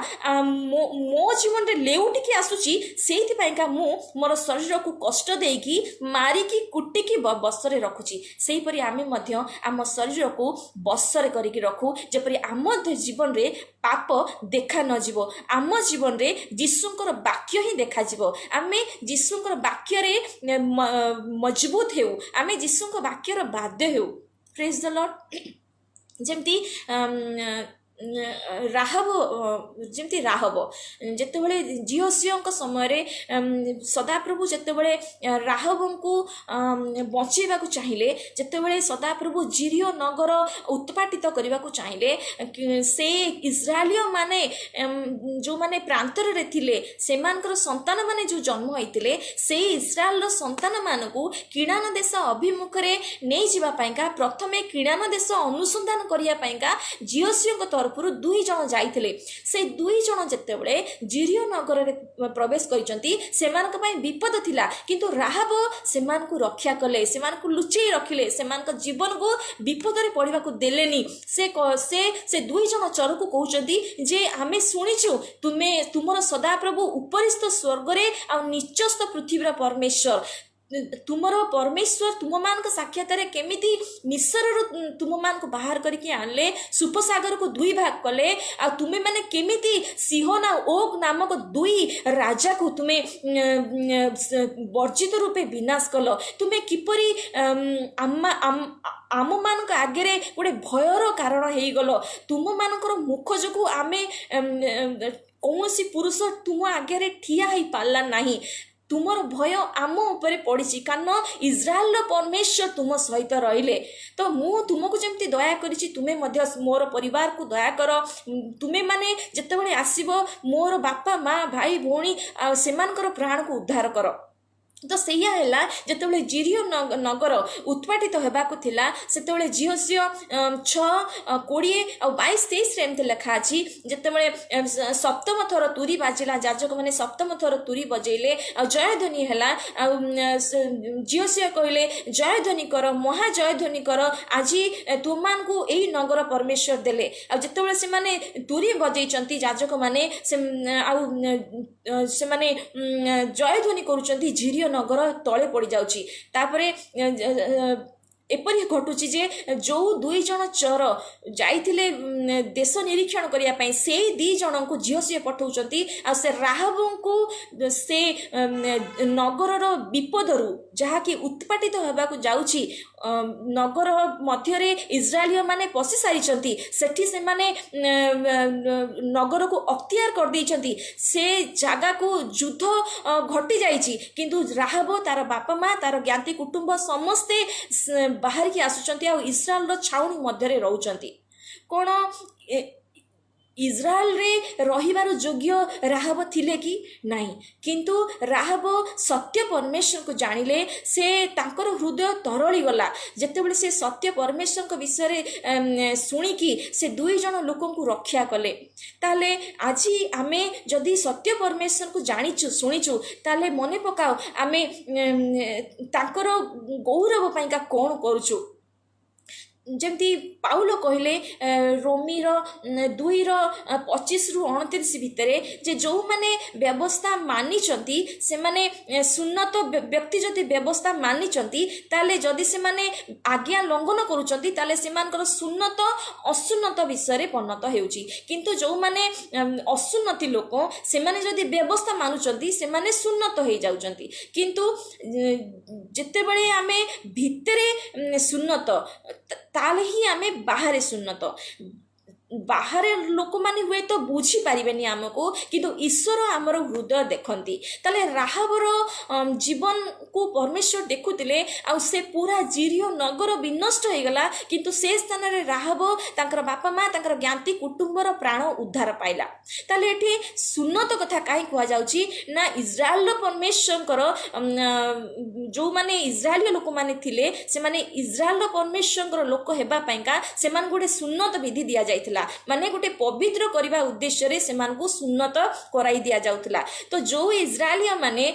ମୋ ଜୀବନରେ ଲେଉଟିକି ଆସୁଛି, ସେଇଥିପାଇଁକା ମୁଁ ମୋର ଶରୀରକୁ କଷ୍ଟ ଦେଇକି, ମାରିକି, କୁଟିକି ବଶରେ ରଖୁଛି। ସେହିପରି ଆମେ ମଧ୍ୟ ଆମ ଶରୀରକୁ ବଶରେ କରିକି ରଖୁ, ଯେପରି ଆମ ଜୀବନରେ ପାପ ଦେଖା ନଯିବ, ଆମ ଜୀବନରେ ଯୀଶୁଙ୍କର ବାକ୍ୟ ହିଁ ଦେଖାଯିବ। ଆମେ ଯୀଶୁଙ୍କର ବାକ୍ୟରେ ମଜବୁତ ହେଉ, ଆମେ ଯୀଶୁଙ୍କ ବାକ୍ୟର ବାଧ୍ୟ ହେଉ। ପ୍ରେଜ୍ ଦ ଲର୍ଡ। ଯେମିତି ରାହବ ଯେତେବେଳେ ଝିଅଙ୍କ ସମୟରେ ସଦାପ୍ରଭୁ ଯେତେବେଳେ ରାହବଙ୍କୁ ବଞ୍ଚେଇବାକୁ ଚାହିଁଲେ, ଯେତେବେଳେ ସଦାପ୍ରଭୁ ଜିରିଓ ନଗର ଉତ୍ପାଟିତ କରିବାକୁ ଚାହିଁଲେ, ସେ ଇସ୍ରାଏଲୀୟମାନେ ଯେଉଁମାନେ ପ୍ରାନ୍ତରରେ ଥିଲେ, ସେମାନଙ୍କର ସନ୍ତାନମାନେ ଯେଉଁ ଜନ୍ମ ହୋଇଥିଲେ, ସେଇ ଇସ୍ରାଏଲର ସନ୍ତାନମାନଙ୍କୁ କିଣାନ ଦେଶ ଅଭିମୁଖରେ ନେଇଯିବା ପାଇଁକା, ପ୍ରଥମେ କିଣାନ ଦେଶ ଅନୁସନ୍ଧାନ କରିବା ପାଇଁକା ଝିଅଙ୍କ ତରଫରୁ 2 ଜଣ ଯାଇଥିଲେ। ସେ 2 ଜଣ ଯେତେବେଳେ ଜିରିଓ ନଗରରେ ପ୍ରବେଶ କରିଛନ୍ତି, ସେମାନଙ୍କ ପାଇଁ ବିପଦ ଥିଲା, କିନ୍ତୁ ରାହାବ ସେମାନଙ୍କୁ ରକ୍ଷା କଲେ, ସେମାନଙ୍କୁ ଲୁଚେଇ ରଖିଲେ, ସେମାନଙ୍କ ଜୀବନକୁ ବିପଦରେ ପଡ଼ିବାକୁ ଦେଲେନି। ସେ 2 ଜଣ ଚୋରକୁ କହୁଛନ୍ତି ଯେ ଆମେ ଶୁଣିଛୁ ତୁମର ସଦାପ୍ରଭୁ ଉପରିସ୍ଥ ସ୍ୱର୍ଗରେ ଆଉ ନିଚସ୍ଥ ପୃଥିବୀର ପରମେଶ୍ୱର। ତୁମର ପରମେଶ୍ୱର ତୁମମାନଙ୍କ ସାକ୍ଷାତରେ କେମିତି ମିଶ୍ରରୁ ତୁମମାନଙ୍କୁ ବାହାର କରିକି ଆଣିଲେ, ସୁପସାଗରକୁ 2 ଭାଗ କଲେ, ଆଉ ତୁମେମାନେ କେମିତି ସିହୋନ ଆଉ ଓଗ୍ ନାମକ 2 ରାଜାକୁ ତୁମେ ବର୍ଜିତ ରୂପେ ବିନାଶ କଲ, ତୁମେ କିପରି ଆମମାନଙ୍କ ଆଗରେ ଗୋଟେ ଭୟର କାରଣ ହେଇଗଲ, ତୁମମାନଙ୍କର ମୁଖ ଯୋଗୁଁ ଆମେ କୌଣସି ପୁରୁଷ ତୁମ ଆଗରେ ଠିଆ ହେଇପାରିଲା ନାହିଁ। ତୁମର ଭୟ ଆମ ଉପରେ ପଡ଼ିଛି, କାରଣ ଇସ୍ରାଏଲର ପରମେଶ୍ୱର ତୁମ ସହିତ ରହିଲେ। ତ ମୁଁ ତୁମକୁ ଯେମିତି ଦୟା କରିଛି, ତୁମେ ମଧ୍ୟ ମୋର ପରିବାରକୁ ଦୟା କର। ତୁମେମାନେ ଯେତେବେଳେ ଆସିବ, ମୋର ବାପା, ମା, ଭାଇ, ଭଉଣୀ ଆଉ ସେମାନଙ୍କର ପ୍ରାଣକୁ ଉଦ୍ଧାର କର। तो ସେଇଆ ହେଲା ଯେତେବେଳେ ଜିରିୟ ନଗର ଉତ୍ପାଟିତ ହେବାକୁ ଥିଲା ସେତେବେଳେ ଝିଅସିଅ 6:20-22-23 ଏମିତି ଲେଖା ଅଛି। ଯେତେବେଳେ ସପ୍ତମ ଥର ତୁରୀ ବାଜିଲା, ଯାଜକମାନେ ସପ୍ତମ ଥର ତୁରୀ ବଜେଇଲେ ଆଉ ଜୟଧ୍ୱନି ହେଲା। ଆଉ ଝିଅସିଅ କହିଲେ ଜୟଧ୍ୱନି କର, ମହାଜୟଧ୍ୱନି କର, ଆଜି ତୁମମାନଙ୍କୁ ଏଇ ନଗର ପରମେଶ୍ୱର ଦେଲେ। ଆଉ ଯେତେବେଳେ ସେମାନେ ତୁରୀ ବଜେଇଛନ୍ତି ଯାଜକମାନେ ଆଉ ସେମାନେ ଜୟଧ୍ୱନି କରୁଛନ୍ତି, ଝିରିୟ ନଗର ତଳେ ପଡ଼ିଯାଉଛି। ତାପରେ ଏପରି ଘଟୁଛି ଯେ ଯେଉଁ 2 ଜଣ ଚୋର ଯାଇଥିଲେ ଦେଶ ନିରୀକ୍ଷଣ କରିବା ପାଇଁ, ସେଇ 2 ଜଣଙ୍କୁ ଝିଅସିଅ ପଠାଉଛନ୍ତି। ଆଉ ସେ ରାହାବଙ୍କୁ ସେ ନଗରର ବିପଦରୁ ଯାହାକି ଉତ୍ପାଟିତ ହେବାକୁ ଯାଉଛି, ନଗର ମଧ୍ୟରେ ଇସ୍ରାଏଲୀୟ ମାନେ ପଶି ସାରିଛନ୍ତି, ସେଠି ସେମାନେ ନଗରକୁ ଅକ୍ତିଆର କରିଦେଇଛନ୍ତି, ସେ ଜାଗାକୁ ଯୁଦ୍ଧ ଘଟି ଯାଇଛି। କିନ୍ତୁ ରାହାବ, ତାର ବାପା ମା, ତାର ଜ୍ଞାତି କୁଟୁମ୍ବ ସମସ୍ତେ ବାହାରିକି ଆସୁଛନ୍ତି ଆଉ ଇସ୍ରାଏଲର ଛାଉଣି ମଧ୍ୟରେ ରହୁଛନ୍ତି। କ'ଣ ଇସ୍ରାଏଲରେ ରହିବାର ଯୋଗ୍ୟ ରାହାବ ଥିଲେ କି? ନାହିଁ। କିନ୍ତୁ ରାହାବ ସତ୍ୟ ପରମେଶ୍ୱରଙ୍କୁ ଜାଣିଲେ, ସେ ତାଙ୍କର ହୃଦୟ ତରଳିଗଲା। ଯେତେବେଳେ ସେ ସତ୍ୟ ପରମେଶ୍ୱରଙ୍କ ବିଷୟରେ ଶୁଣିକି ସେ 2 ଜଣ ଲୋକଙ୍କୁ ରକ୍ଷା କଲେ। ତାହେଲେ ଆଜି ଆମେ ଯଦି ସତ୍ୟ ପରମେଶ୍ୱରଙ୍କୁ ଜାଣିଛୁ, ଶୁଣିଛୁ, ତାହେଲେ ମନେ ପକାଅ ଆମେ ତାଙ୍କର ଗୌରବ ପାଇଁକା କ'ଣ କରୁଛୁ। ଯେମିତି ପାଉଲ କହିଲେ ରୋମିର 2:25-29 ଭିତରେ ଯେ ଯେଉଁମାନେ ବ୍ୟବସ୍ଥା ମାନିଛନ୍ତି, ସେମାନେ ସୁନ୍ନତ ବ୍ୟକ୍ତି ଯଦି ବ୍ୟବସ୍ଥା ମାନିଛନ୍ତି, ତାହେଲେ ଯଦି ସେମାନେ ଆଜ୍ଞା ଲଙ୍ଘନ କରୁଛନ୍ତି, ତାହେଲେ ସେମାନଙ୍କର ସୁନ୍ନତ ଅସୁନ୍ନତ ବିଷୟରେ ପରିଣତ ହେଉଛି। କିନ୍ତୁ ଯେଉଁମାନେ ଅସୁନ୍ନତି ଲୋକ, ସେମାନେ ଯଦି ବ୍ୟବସ୍ଥା ମାନୁଛନ୍ତି, ସେମାନେ ସୁନ୍ନତ ହେଇଯାଉଛନ୍ତି। କିନ୍ତୁ ଯେତେବେଳେ ଆମେ ଭିତରେ ସୁନ୍ନତ, ତାହେଲେ ହିଁ ଆମେ ବାହାରେ ସୁନ୍ନତ। ବାହାରେ ଲୋକମାନେ ହୁଏତ ବୁଝିପାରିବେନି ଆମକୁ, କିନ୍ତୁ ଈଶ୍ୱର ଆମର ହୃଦୟ ଦେଖନ୍ତି। ତାହେଲେ ରାହାବର ଜୀବନକୁ ପରମେଶ୍ୱର ଦେଖୁଥିଲେ, ଆଉ ସେ ପୁରା ଜିରିୟ ନଗର ବିନଷ୍ଟ ହେଇଗଲା, କିନ୍ତୁ ସେ ସ୍ଥାନରେ ରାହାବ ତାଙ୍କର ବାପା ମା, ତାଙ୍କର ଜ୍ଞାତି କୁଟୁମ୍ବର ପ୍ରାଣ ଉଦ୍ଧାର ପାଇଲା। ତାହେଲେ ଏଠି ସୁନ୍ନତ କଥା କାହିଁ କୁହାଯାଉଛି ନା, ଇସ୍ରାଏଲର ପରମେଶ୍ୱରଙ୍କର ଯେଉଁମାନେ ଇସ୍ରାଏଲୀୟ ଲୋକମାନେ ଥିଲେ, ସେମାନେ ଇସ୍ରାଏଲର ପରମେଶ୍ୱରଙ୍କର ଲୋକ ହେବା ପାଇଁକା ସେମାନଙ୍କୁ ଗୋଟେ ସୁନ୍ନତ ବିଧି ଦିଆଯାଇଥିଲା। ମାନେ ଗୋଟେ ପବିତ୍ର କରିବା ଉଦ୍ଦେଶ୍ୟରେ ସେମାନଙ୍କୁ ସୁନ୍ନତ କରାଇ ଦିଆଯାଉଥିଲା। ତ ଯେଉଁ ଇସ୍ରାଏଲୀୟ ମାନେ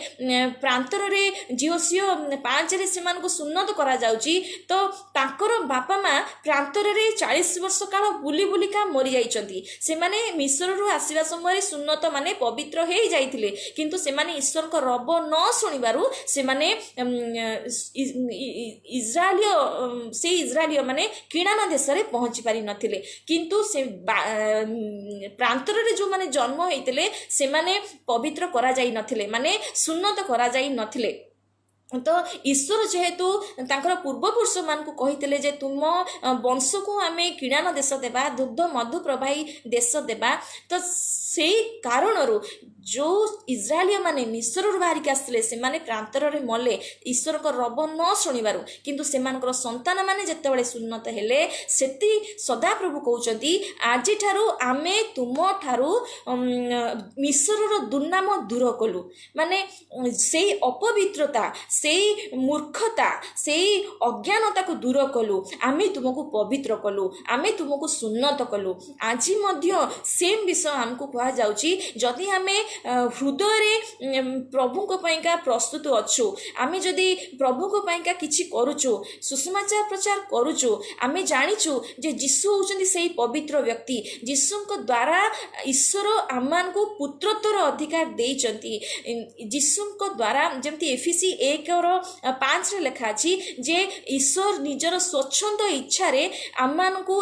ପ୍ରାନ୍ତରରେ ଝିଅସିଅ 5ରେ ସେମାନଙ୍କୁ ସୁନ୍ନତ କରାଯାଉଛି, ତ ତାଙ୍କର ବାପା ମା ପ୍ରାନ୍ତରରେ 40 ବର୍ଷ କାଳ ବୁଲି ବୁଲିକା ମରିଯାଇଛନ୍ତି। ସେମାନେ ମିଶ୍ରରୁ ଆସିବା ସମୟରେ ସୁନ୍ନତ ମାନେ ପବିତ୍ର ହେଇଯାଇଥିଲେ, କିନ୍ତୁ ସେମାନେ ଈଶ୍ୱରଙ୍କ ରବ ନ ଶୁଣିବାରୁ ସେମାନେ ଇସ୍ରାଏଲୀୟ ମାନେ କିଣାନ ଦେଶରେ ପହଞ୍ଚି ପାରିନଥିଲେ। କିନ୍ତୁ ସେ ପ୍ରାନ୍ତରରେ ଯେଉଁମାନେ ଜନ୍ମ ହେଇଥିଲେ, ସେମାନେ ପବିତ୍ର କରାଯାଇ ନଥିଲେ, ମାନେ ସୁନ୍ନତ କରାଯାଇ ନଥିଲେ। ତ ଈଶ୍ୱର ଯେହେତୁ ତାଙ୍କର ପୂର୍ବପୁରୁଷମାନଙ୍କୁ କହିଥିଲେ ଯେ ତୁମ ବଂଶକୁ ଆମେ କିଣାନ ଦେଶ ଦେବା, ଦୁଗ୍ଧ ମଧୁ ପ୍ରବାହୀ ଦେଶ ଦେବା, ତ ସେଇ କାରଣରୁ ଯେଉଁ ଇସ୍ରାଏଲୀୟ ମାନେ ମିଶ୍ରରୁ ବାହାରିକି ଆସିଥିଲେ, ସେମାନେ ପ୍ରାନ୍ତରରେ ମଲେ ଈଶ୍ୱରଙ୍କ ରବ ନ ଶୁଣିବାରୁ। କିନ୍ତୁ ସେମାନଙ୍କର ସନ୍ତାନମାନେ ଯେତେବେଳେ ସୁନ୍ନତ ହେଲେ, ସେଠି ସଦାପ୍ରଭୁ କହୁଛନ୍ତି ଆଜିଠାରୁ ଆମେ ତୁମଠାରୁ ମିଶ୍ରର ଦୁର୍ନାମ ଦୂର କଲୁ। ମାନେ ସେଇ ଅପବିତ୍ରତା, ସେଇ ମୂର୍ଖତା, ସେଇ ଅଜ୍ଞାନତାକୁ ଦୂର କଲୁ, ଆମେ ତୁମକୁ ପବିତ୍ର କଲୁ, ଆମେ ତୁମକୁ ସୁନ୍ନତ କଲୁ। ଆଜି ମଧ୍ୟ ସେମ୍ ବିଷୟ ଆମକୁ କୁହାଯାଉଛି। ଯଦି ଆମେ ହୃଦୟରେ ପ୍ରଭୁଙ୍କ ପାଇଁକା ପ୍ରସ୍ତୁତ ଅଛୁ, ଆମେ ଯଦି ପ୍ରଭୁଙ୍କ ପାଇଁକା କିଛି କରୁଛୁ, ସୁସମାଚାର ପ୍ରଚାର କରୁଛୁ, ଆମେ ଜାଣିଛୁ ଯେ ଯୀଶୁ ହେଉଛନ୍ତି ସେଇ ପବିତ୍ର ବ୍ୟକ୍ତି, ଯୀଶୁଙ୍କ ଦ୍ୱାରା ଈଶ୍ୱର ଆମମାନଙ୍କୁ ପୁତ୍ରତ୍ୱର ଅଧିକାର ଦେଇଛନ୍ତି। ଯୀଶୁଙ୍କ ଦ୍ୱାରା ଯେମିତି ଏଫିସି 1:5 ଲେଖା ଅଛି ଯେ ଈଶ୍ୱର ନିଜର ସ୍ୱଚ୍ଛନ୍ଦ ଇଚ୍ଛାରେ ଆମମାନଙ୍କୁ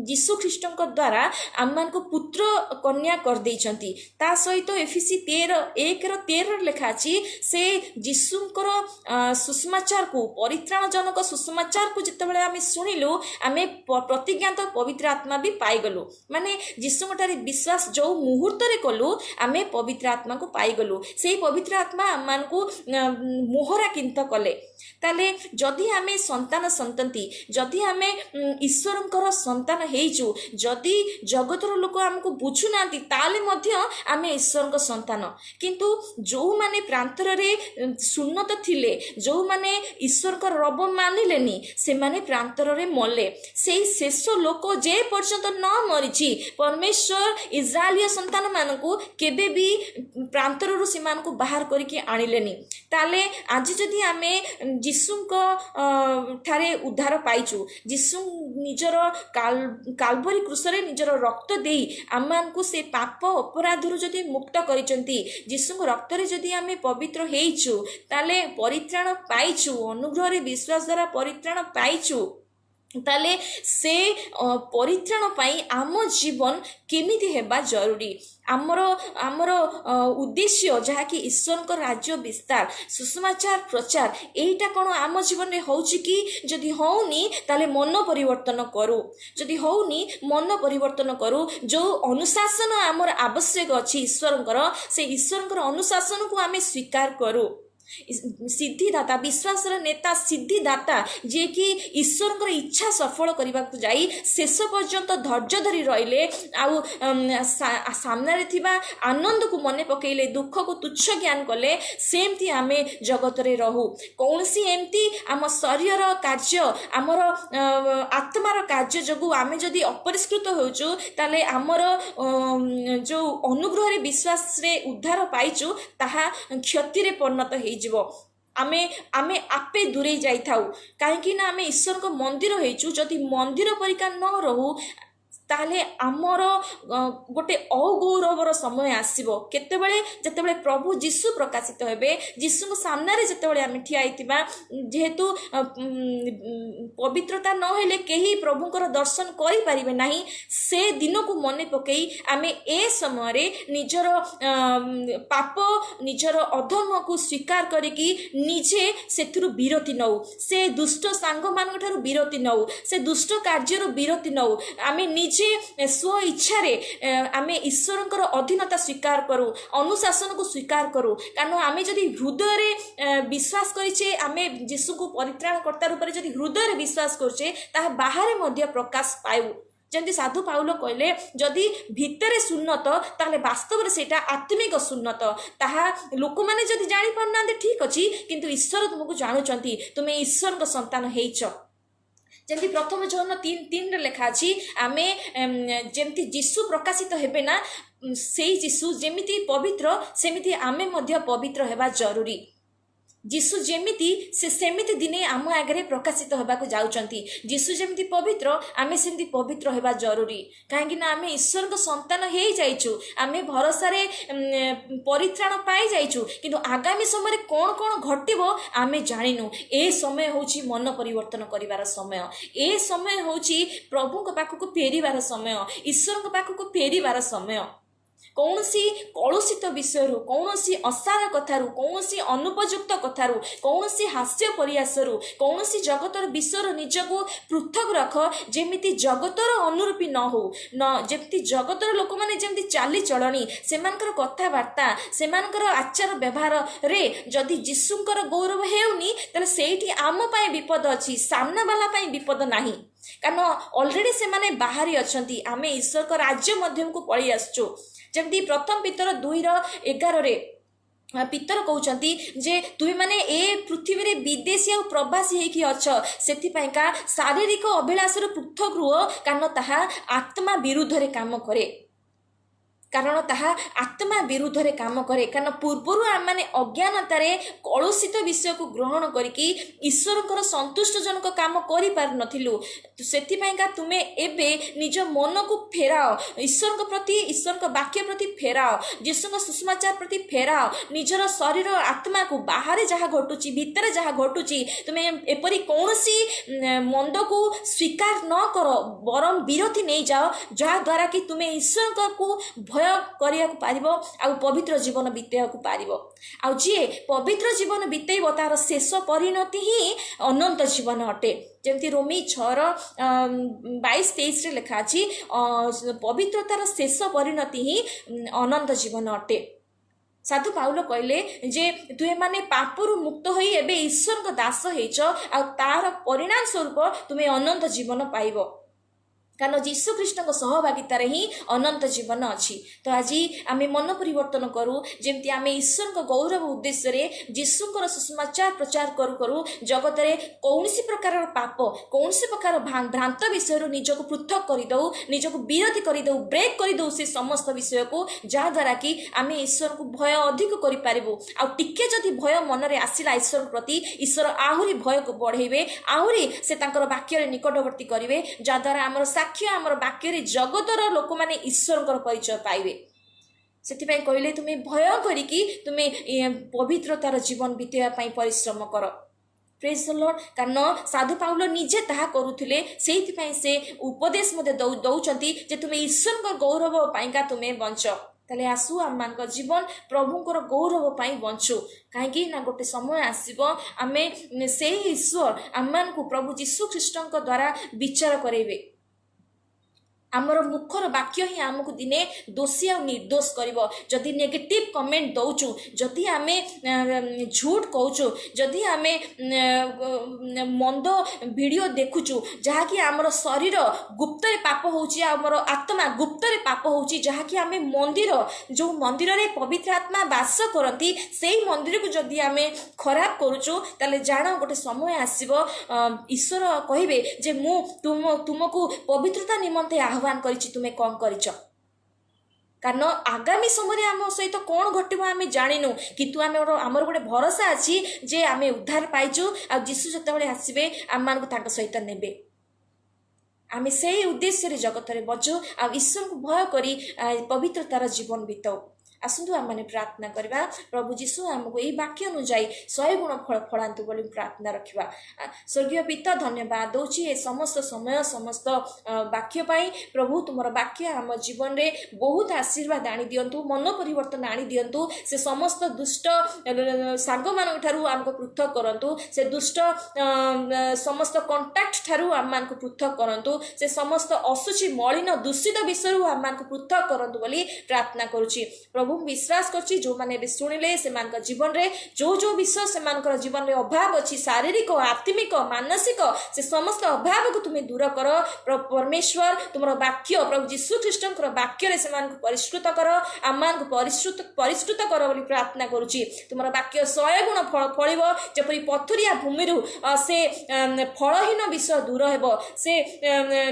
ଯୀଶୁ ଖ୍ରୀଷ୍ଟଙ୍କ ଦ୍ୱାରା ଆମମାନଙ୍କୁ ପୁତ୍ର କନ୍ୟା କରିଦେଇଛନ୍ତି। ତା ସହିତ ଏଫିସି 1:13 ଲେଖା ଅଛି ସେ ଯୀଶୁଙ୍କର ସୁସମାଚାରକୁ, ପରିତ୍ରାଣଜନକ ସୁସମାଚାରକୁ ଯେତେବେଳେ ଆମେ ଶୁଣିଲୁ, ଆମେ ପ୍ରତିଜ୍ଞାତ ପବିତ୍ର ଆତ୍ମା ବି ପାଇଗଲୁ। ମାନେ ଯୀଶୁଙ୍କଠାରେ ବିଶ୍ୱାସ ଯେଉଁ ମୁହୂର୍ତ୍ତରେ କଲୁ, ଆମେ ପବିତ୍ର ଆତ୍ମାକୁ ପାଇଗଲୁ। ସେଇ ପବିତ୍ର ଆତ୍ମା ଆମମାନଙ୍କୁ ମୋହରା କିନ୍ତ କଲେ। ताले जदि आमे संतान संतति जदि आमे ईश्वरंकर संतान हेइचु जदि जगतर लोक हमको बुझु नांती ताले मध्य आमे ईश्वरंक संतान किंतु जो माने प्रांतर रे सुन्नत थिले जो माने ईश्वरकर रब मानिलेनी से माने प्रांतर रे मले सेई शेष लोक जे पर्यंत न मरिछि परमेश्वर इस्राएलिय संतान मानकु केबे भी प्रांतर रु सीमान को बाहर करके आनिलेनी ताले आज जदि आमे जीशुंक ठारे उद्धार पाइचु जीशु निजर काल्वरी क्रूसरे निजर रक्त देई आमानकु से पाप अपराधरु जदि मुक्त करिसंती जीशुंक रक्तरे जदि आमे पवित्र हेइचु ताले परित्राण पाइचु अनुग्रह रे विश्वास द्वारा परित्राण पाइचु ताले से परित्राण पाई आम जीवन केमिति हेबा जरूरी आमर उद्देश्य जहा कि ईश्वर राज्य विस्तार सुसमाचार प्रचार एटा कोन आम जीवन रे होउची कि जदि होउनी ताले मन परिवर्तन करू जदि होउनी मन परिवर्तन करू जो अनुशासन आमर आवश्यक अछि ईश्वरंकर से ईश्वरंकर अनुशासन को आमे स्वीकार करू सिद्धिदाता विश्वास नेता सिद्धिदाता जे कि ईश्वर इच्छा सफल करने को जाई शेष पर्यंत धैर्य धरी रहिले आउ सामने थिबा आनंद को मने पकेले दुख को तुच्छ ज्ञान कले सेमती आमे जगत रे रहू कौनसी एमती आम शरीर कार्य आमर आत्मार कार्य जगु आमे जदि अपरिष्कृत होचु ताले आमर जो अनुग्रह रे विश्वास रे उद्धार पाइचु ताहा क्षति रे परिणत हे आमे आमे आपे दूरे जाई थाउ काहेकि ना आमे ईश्वर को मंदिर हेचु जदि मंदिर परिका न रहू ताले आमर गोटे अगौरवर समय आसीबो केतेबेले जेतेबेले प्रभु जीशु प्रकाशित हेबे जीशु सामने रे जेतेबेले आमे ठिया आइतिबा जेहेतु पवित्रता न हेले केही प्रभुकर दर्शन करि परिबे नाही से दिन को मने पकेई आमे ए समय रे निजर पाप निजर अधर्म को स्वीकार करिकि निजे सेथुरु विरति नउ से दुष्ट सांग मान ठारू विरति नउ से दुष्ट कार्यरु विरति नउ आमे निजे स्व इच्छा रे आमे ईश्वरंकर अधीनता स्वीकार करू अनुशासन को स्वीकार करू कारण आमे जदि हृदय रे विश्वास करिचे आमे यीशु को परित्राण कर्ता रूप रे जदि हृदय रे विश्वास करछे ता बाहर मध्य प्रकाश पायु जंती साधु पाउलो कहले जदि भितरे सुन्नत ताले वास्तव रे सेटा आत्मिक सुन्नत ताहा लोक माने जदि जानि पड़ना ठीक अछि किंतु ईश्वर तुमको जानुचंती तुमे ईश्वर को संतान हेइछ जमती प्रथम जन 3:3 लेखा अछि आमे जमती जीशु प्रकाशित हेबे ना सेई जीशु जेमिति पवित्र सेमिति आमे मध्य पवित्र हेबा जरूरी जीशु जेमिति से सेमिति दिने आम आगे प्रकाशित होगा जाउचंती जीशु जेमिति पवित्र आमे सेमिति पवित्र हेबा जरूरी काहेकि ना आमे ईश्वर को संतान हे जाइछु आमे भरोसा रे परित्राण पाई जाइछु किंतु आगामी समय कोन कोन घटिबो आमे जानिनु ए समय होची मन परिवर्तन करिवार समय ए समय होची प्रभु को पाखु को फेरिवार समय ईश्वर को पाखु को फेरिवार समय कौनसी कलुषित विषय कौनसी असार कथारू कौनसी अनुपयुक्त कथारू कौनसी हास्य परिहासरू कौनसी जगतर विषय निजको पृथक रख जेमिति जगतर अनुरूपी न हो न जेमिति जगतर लोक माने जेमिति चाली चलनी सेमानकर कथाबार्ता सेमानकर आचार व्यवहार रे जदि जीशुंकर गौरव हेउनी तले सेठी आम पाए विपद अछि सामना वाला पाए विपद नाही कारण ऑलरेडी से माने बाहरी अछंती आमे ईश्वर को राज्य मध्यम को पळी आछो जमती प्रथम पितर 2:11 रे पितर कहउचंती जे तुम माने ए पृथ्वी रे विदेशी और प्रवासी हेकी अछ सेति पयका शारीरिक अभिलाषर पृथक रुह कारण ताहा आत्मा विरुद्ध रे काम करे कारण ताहा आत्मा विरुद्ध रे काम करे कारण पूर्वरु आम माने अज्ञानतारे कलुषित विषय को ग्रहण करिकी ईश्वरकर संतुष्टजनक काम करि पार नथिलु सेति पयका तुमे एबे निज मन को फेराओ ईश्वर के प्रति ईश्वर के वाक्य प्रति फेराओ यीशु के सुसमाचार प्रति फेराओ निजर शरीर आत्मा को बाहर जहाँ घटुची भीतर जहाँ घटुची तुमे एपरि कौनसी मंद को स्वीकार न करो बरम विरति नहीं जाओ जहाँ द्वारा कि तुमे ईश्वर को भय करिया को पारिबो आ पवित्र जीवन बितेया को पारिबो आ जे पवित्र जीवन बितेइबो तार शेष परिणति ही अनंत जीवन अटे जेमती रोमी 6:22-23 रे लिखा अछि पवित्रतार शेष परिणति ही अनंत जीवन अटे साधु पाउल कहले जे तुहे माने पापरू मुक्त होई एबे ईश्वर को दास हेच आ तार परिणाम स्वरूप तुम्हें अनंत जीवन पाइब कारण जीशु कृष्ण सहभागितार ही अनंत जीवन अच्छी। तो आज आम मन परिवर्तन करूँ जमती आम ईश्वर को गौरव उद्देश्य जीशुकर सुसमाचार प्रचार करू करू जगत में कौन प्रकार पाप कौन प्रकार भ्रांत विषय निजक पृथक करदे निजक विरोधी करदे ब्रेक करदे से समस्त विषय को जहाद्वारा कि आम ईश्वर को भय अधिक करूँ आके जदि भय मन में आसला ईश्वर प्रति ईश्वर आहरी भय को बढ़ेबे आहरी से वाक्य निकटवर्ती करेंगे जहाद्वारा आम साक्ष्य आमर वाक्य जगतर लोक मैंने ईश्वर परिचय पाइबे से कहले तुम्हें भय करिकी तुम्हें पवित्रतार जीवन बीतेवाई परिश्रम कर प्रेज द लॉर्ड। कारण साधु पाउल निजे ताहा करुथिले से उपदेश मते दौचंती जे तुम्हें ईश्वर गौरव पाइका तुम्हें बंच ताले आसु आम मान जीवन प्रभुंकर गौरव पाई बंचु कहीं ना गोटे समय आसब आम से ईश्वर आम को प्रभु जीशु ख्रीष्ट द्वारा विचार करेबे आमर मुखर वाक्य ही आमको दिने दोषी आ निर्दोष कर जदि नेगेटिव कमेंट दौचु जदि आम झूठ कहूँ जदि आम मंद वीडियो देखुचु जहाँकि आमर शरीर गुप्तर पाप होमर आत्मा गुप्तर पाप हो जहाँकि आम मंदिर जो मंदिर में पवित्र आत्मा बास करती से मंदिर को जदि आम खराब करुचु ताले जान गोटे समय आसब ईश्वर कहे जे मु तुमको पवित्रता निमंते आह्वान करिछि तुम्हें कौन करिछ कारण आगामी समय आम सहित कौन घटव आम जाणिनु किंतु आमर गोटे भरोसा अच्छी जे आम उद्धार पाइचु आ जीशु जिते आसबे आम मान सहित नेबे आम से उद्देश्य जगत में बचु आ ईश्वर को भय करी पवित्रतार जीवन बीतौ आसतु आम मैंने प्रार्थना करवा प्रभु जीशु आमको यही वाक्य अनुजाई 100 गुण फल फलांतु बोली प्रार्थना रखा। स्वर्गीय पिता धन्यवाद दौची ए समस्त समय समस्त वाक्य पाई प्रभु तुमर वाक्य आम जीवन रे बहुत आशीर्वाद आनी दियंतु मन परिवर्तन आनी दियंतु से समस्त दुष्ट सांग मान ठारू आमको पृथक करंतु से दुष्ट समस्त कांटेक्ट ठारू आम मान को पृथक करंतु से समस्त असुचि मलिन दूषित विषय आम मान को पृथक करंतु बोली प्रार्थना करुछि प्रभु विश्वास करछि जो माने शुणिले से जीवन रे जो विषय से जीवन रे अभाव अच्छी शारीरिक आत्मिक मानसिक से समस्त अभाव को तुम्हें दूर कर परमेश्वर तुम वाक्य प्रभु जीशु ख्रीष्ट वाक्य से परिष्कृत कर आम को परिष्कृत कर बोली प्रार्थना करुछि तुम वाक्य 100 गुण फल फल जपरी पथुरिया भूमि से फलहीन विषय दूर हेबो से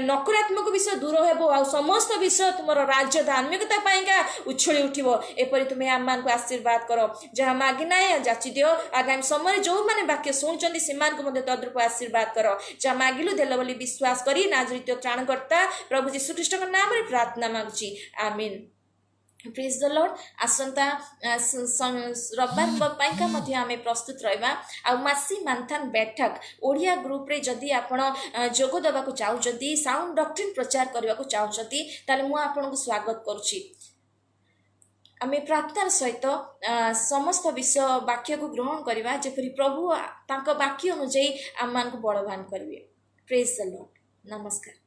नकारात्मक विषय दूर हेबो आ समस्त विषय तुम राज्य धार्मिकता पाइका उछली उठिबो एपरी तुम्हें आम मान को आशीर्वाद कर जहाँ मागिना जाची दियो आगामी समय जो मैंने वाक्य शुणुंट से तद्रूप आशीर्वाद कर जहाँ मागिलु देल बोली विश्वास करी नाजरित त्राणकर्ता प्रभु जीशु ख्रीष्ट नाम रे प्रार्थना मागुची आमीन। प्रेज द लॉर्ड आसंता रविवार पाइका मध्य आमे प्रस्तुत रहिबा आ मासी मानथान बैठक ओडिया ग्रुप रे जदि आपण जोग देबा को चाहउचंती साउंड डॉक्ट्रिन प्रचार करबा को चाहउचंती ताले मु आपनको स्वागत करूची। आम प्रार्थनार सहित समस्त विषय वाक्य को ग्रहण करवा जेपरी प्रभु तांका वाक्य अनुଯାୟୀ आम मान को बलवान करेंगे। Praise the Lord. नमस्कार।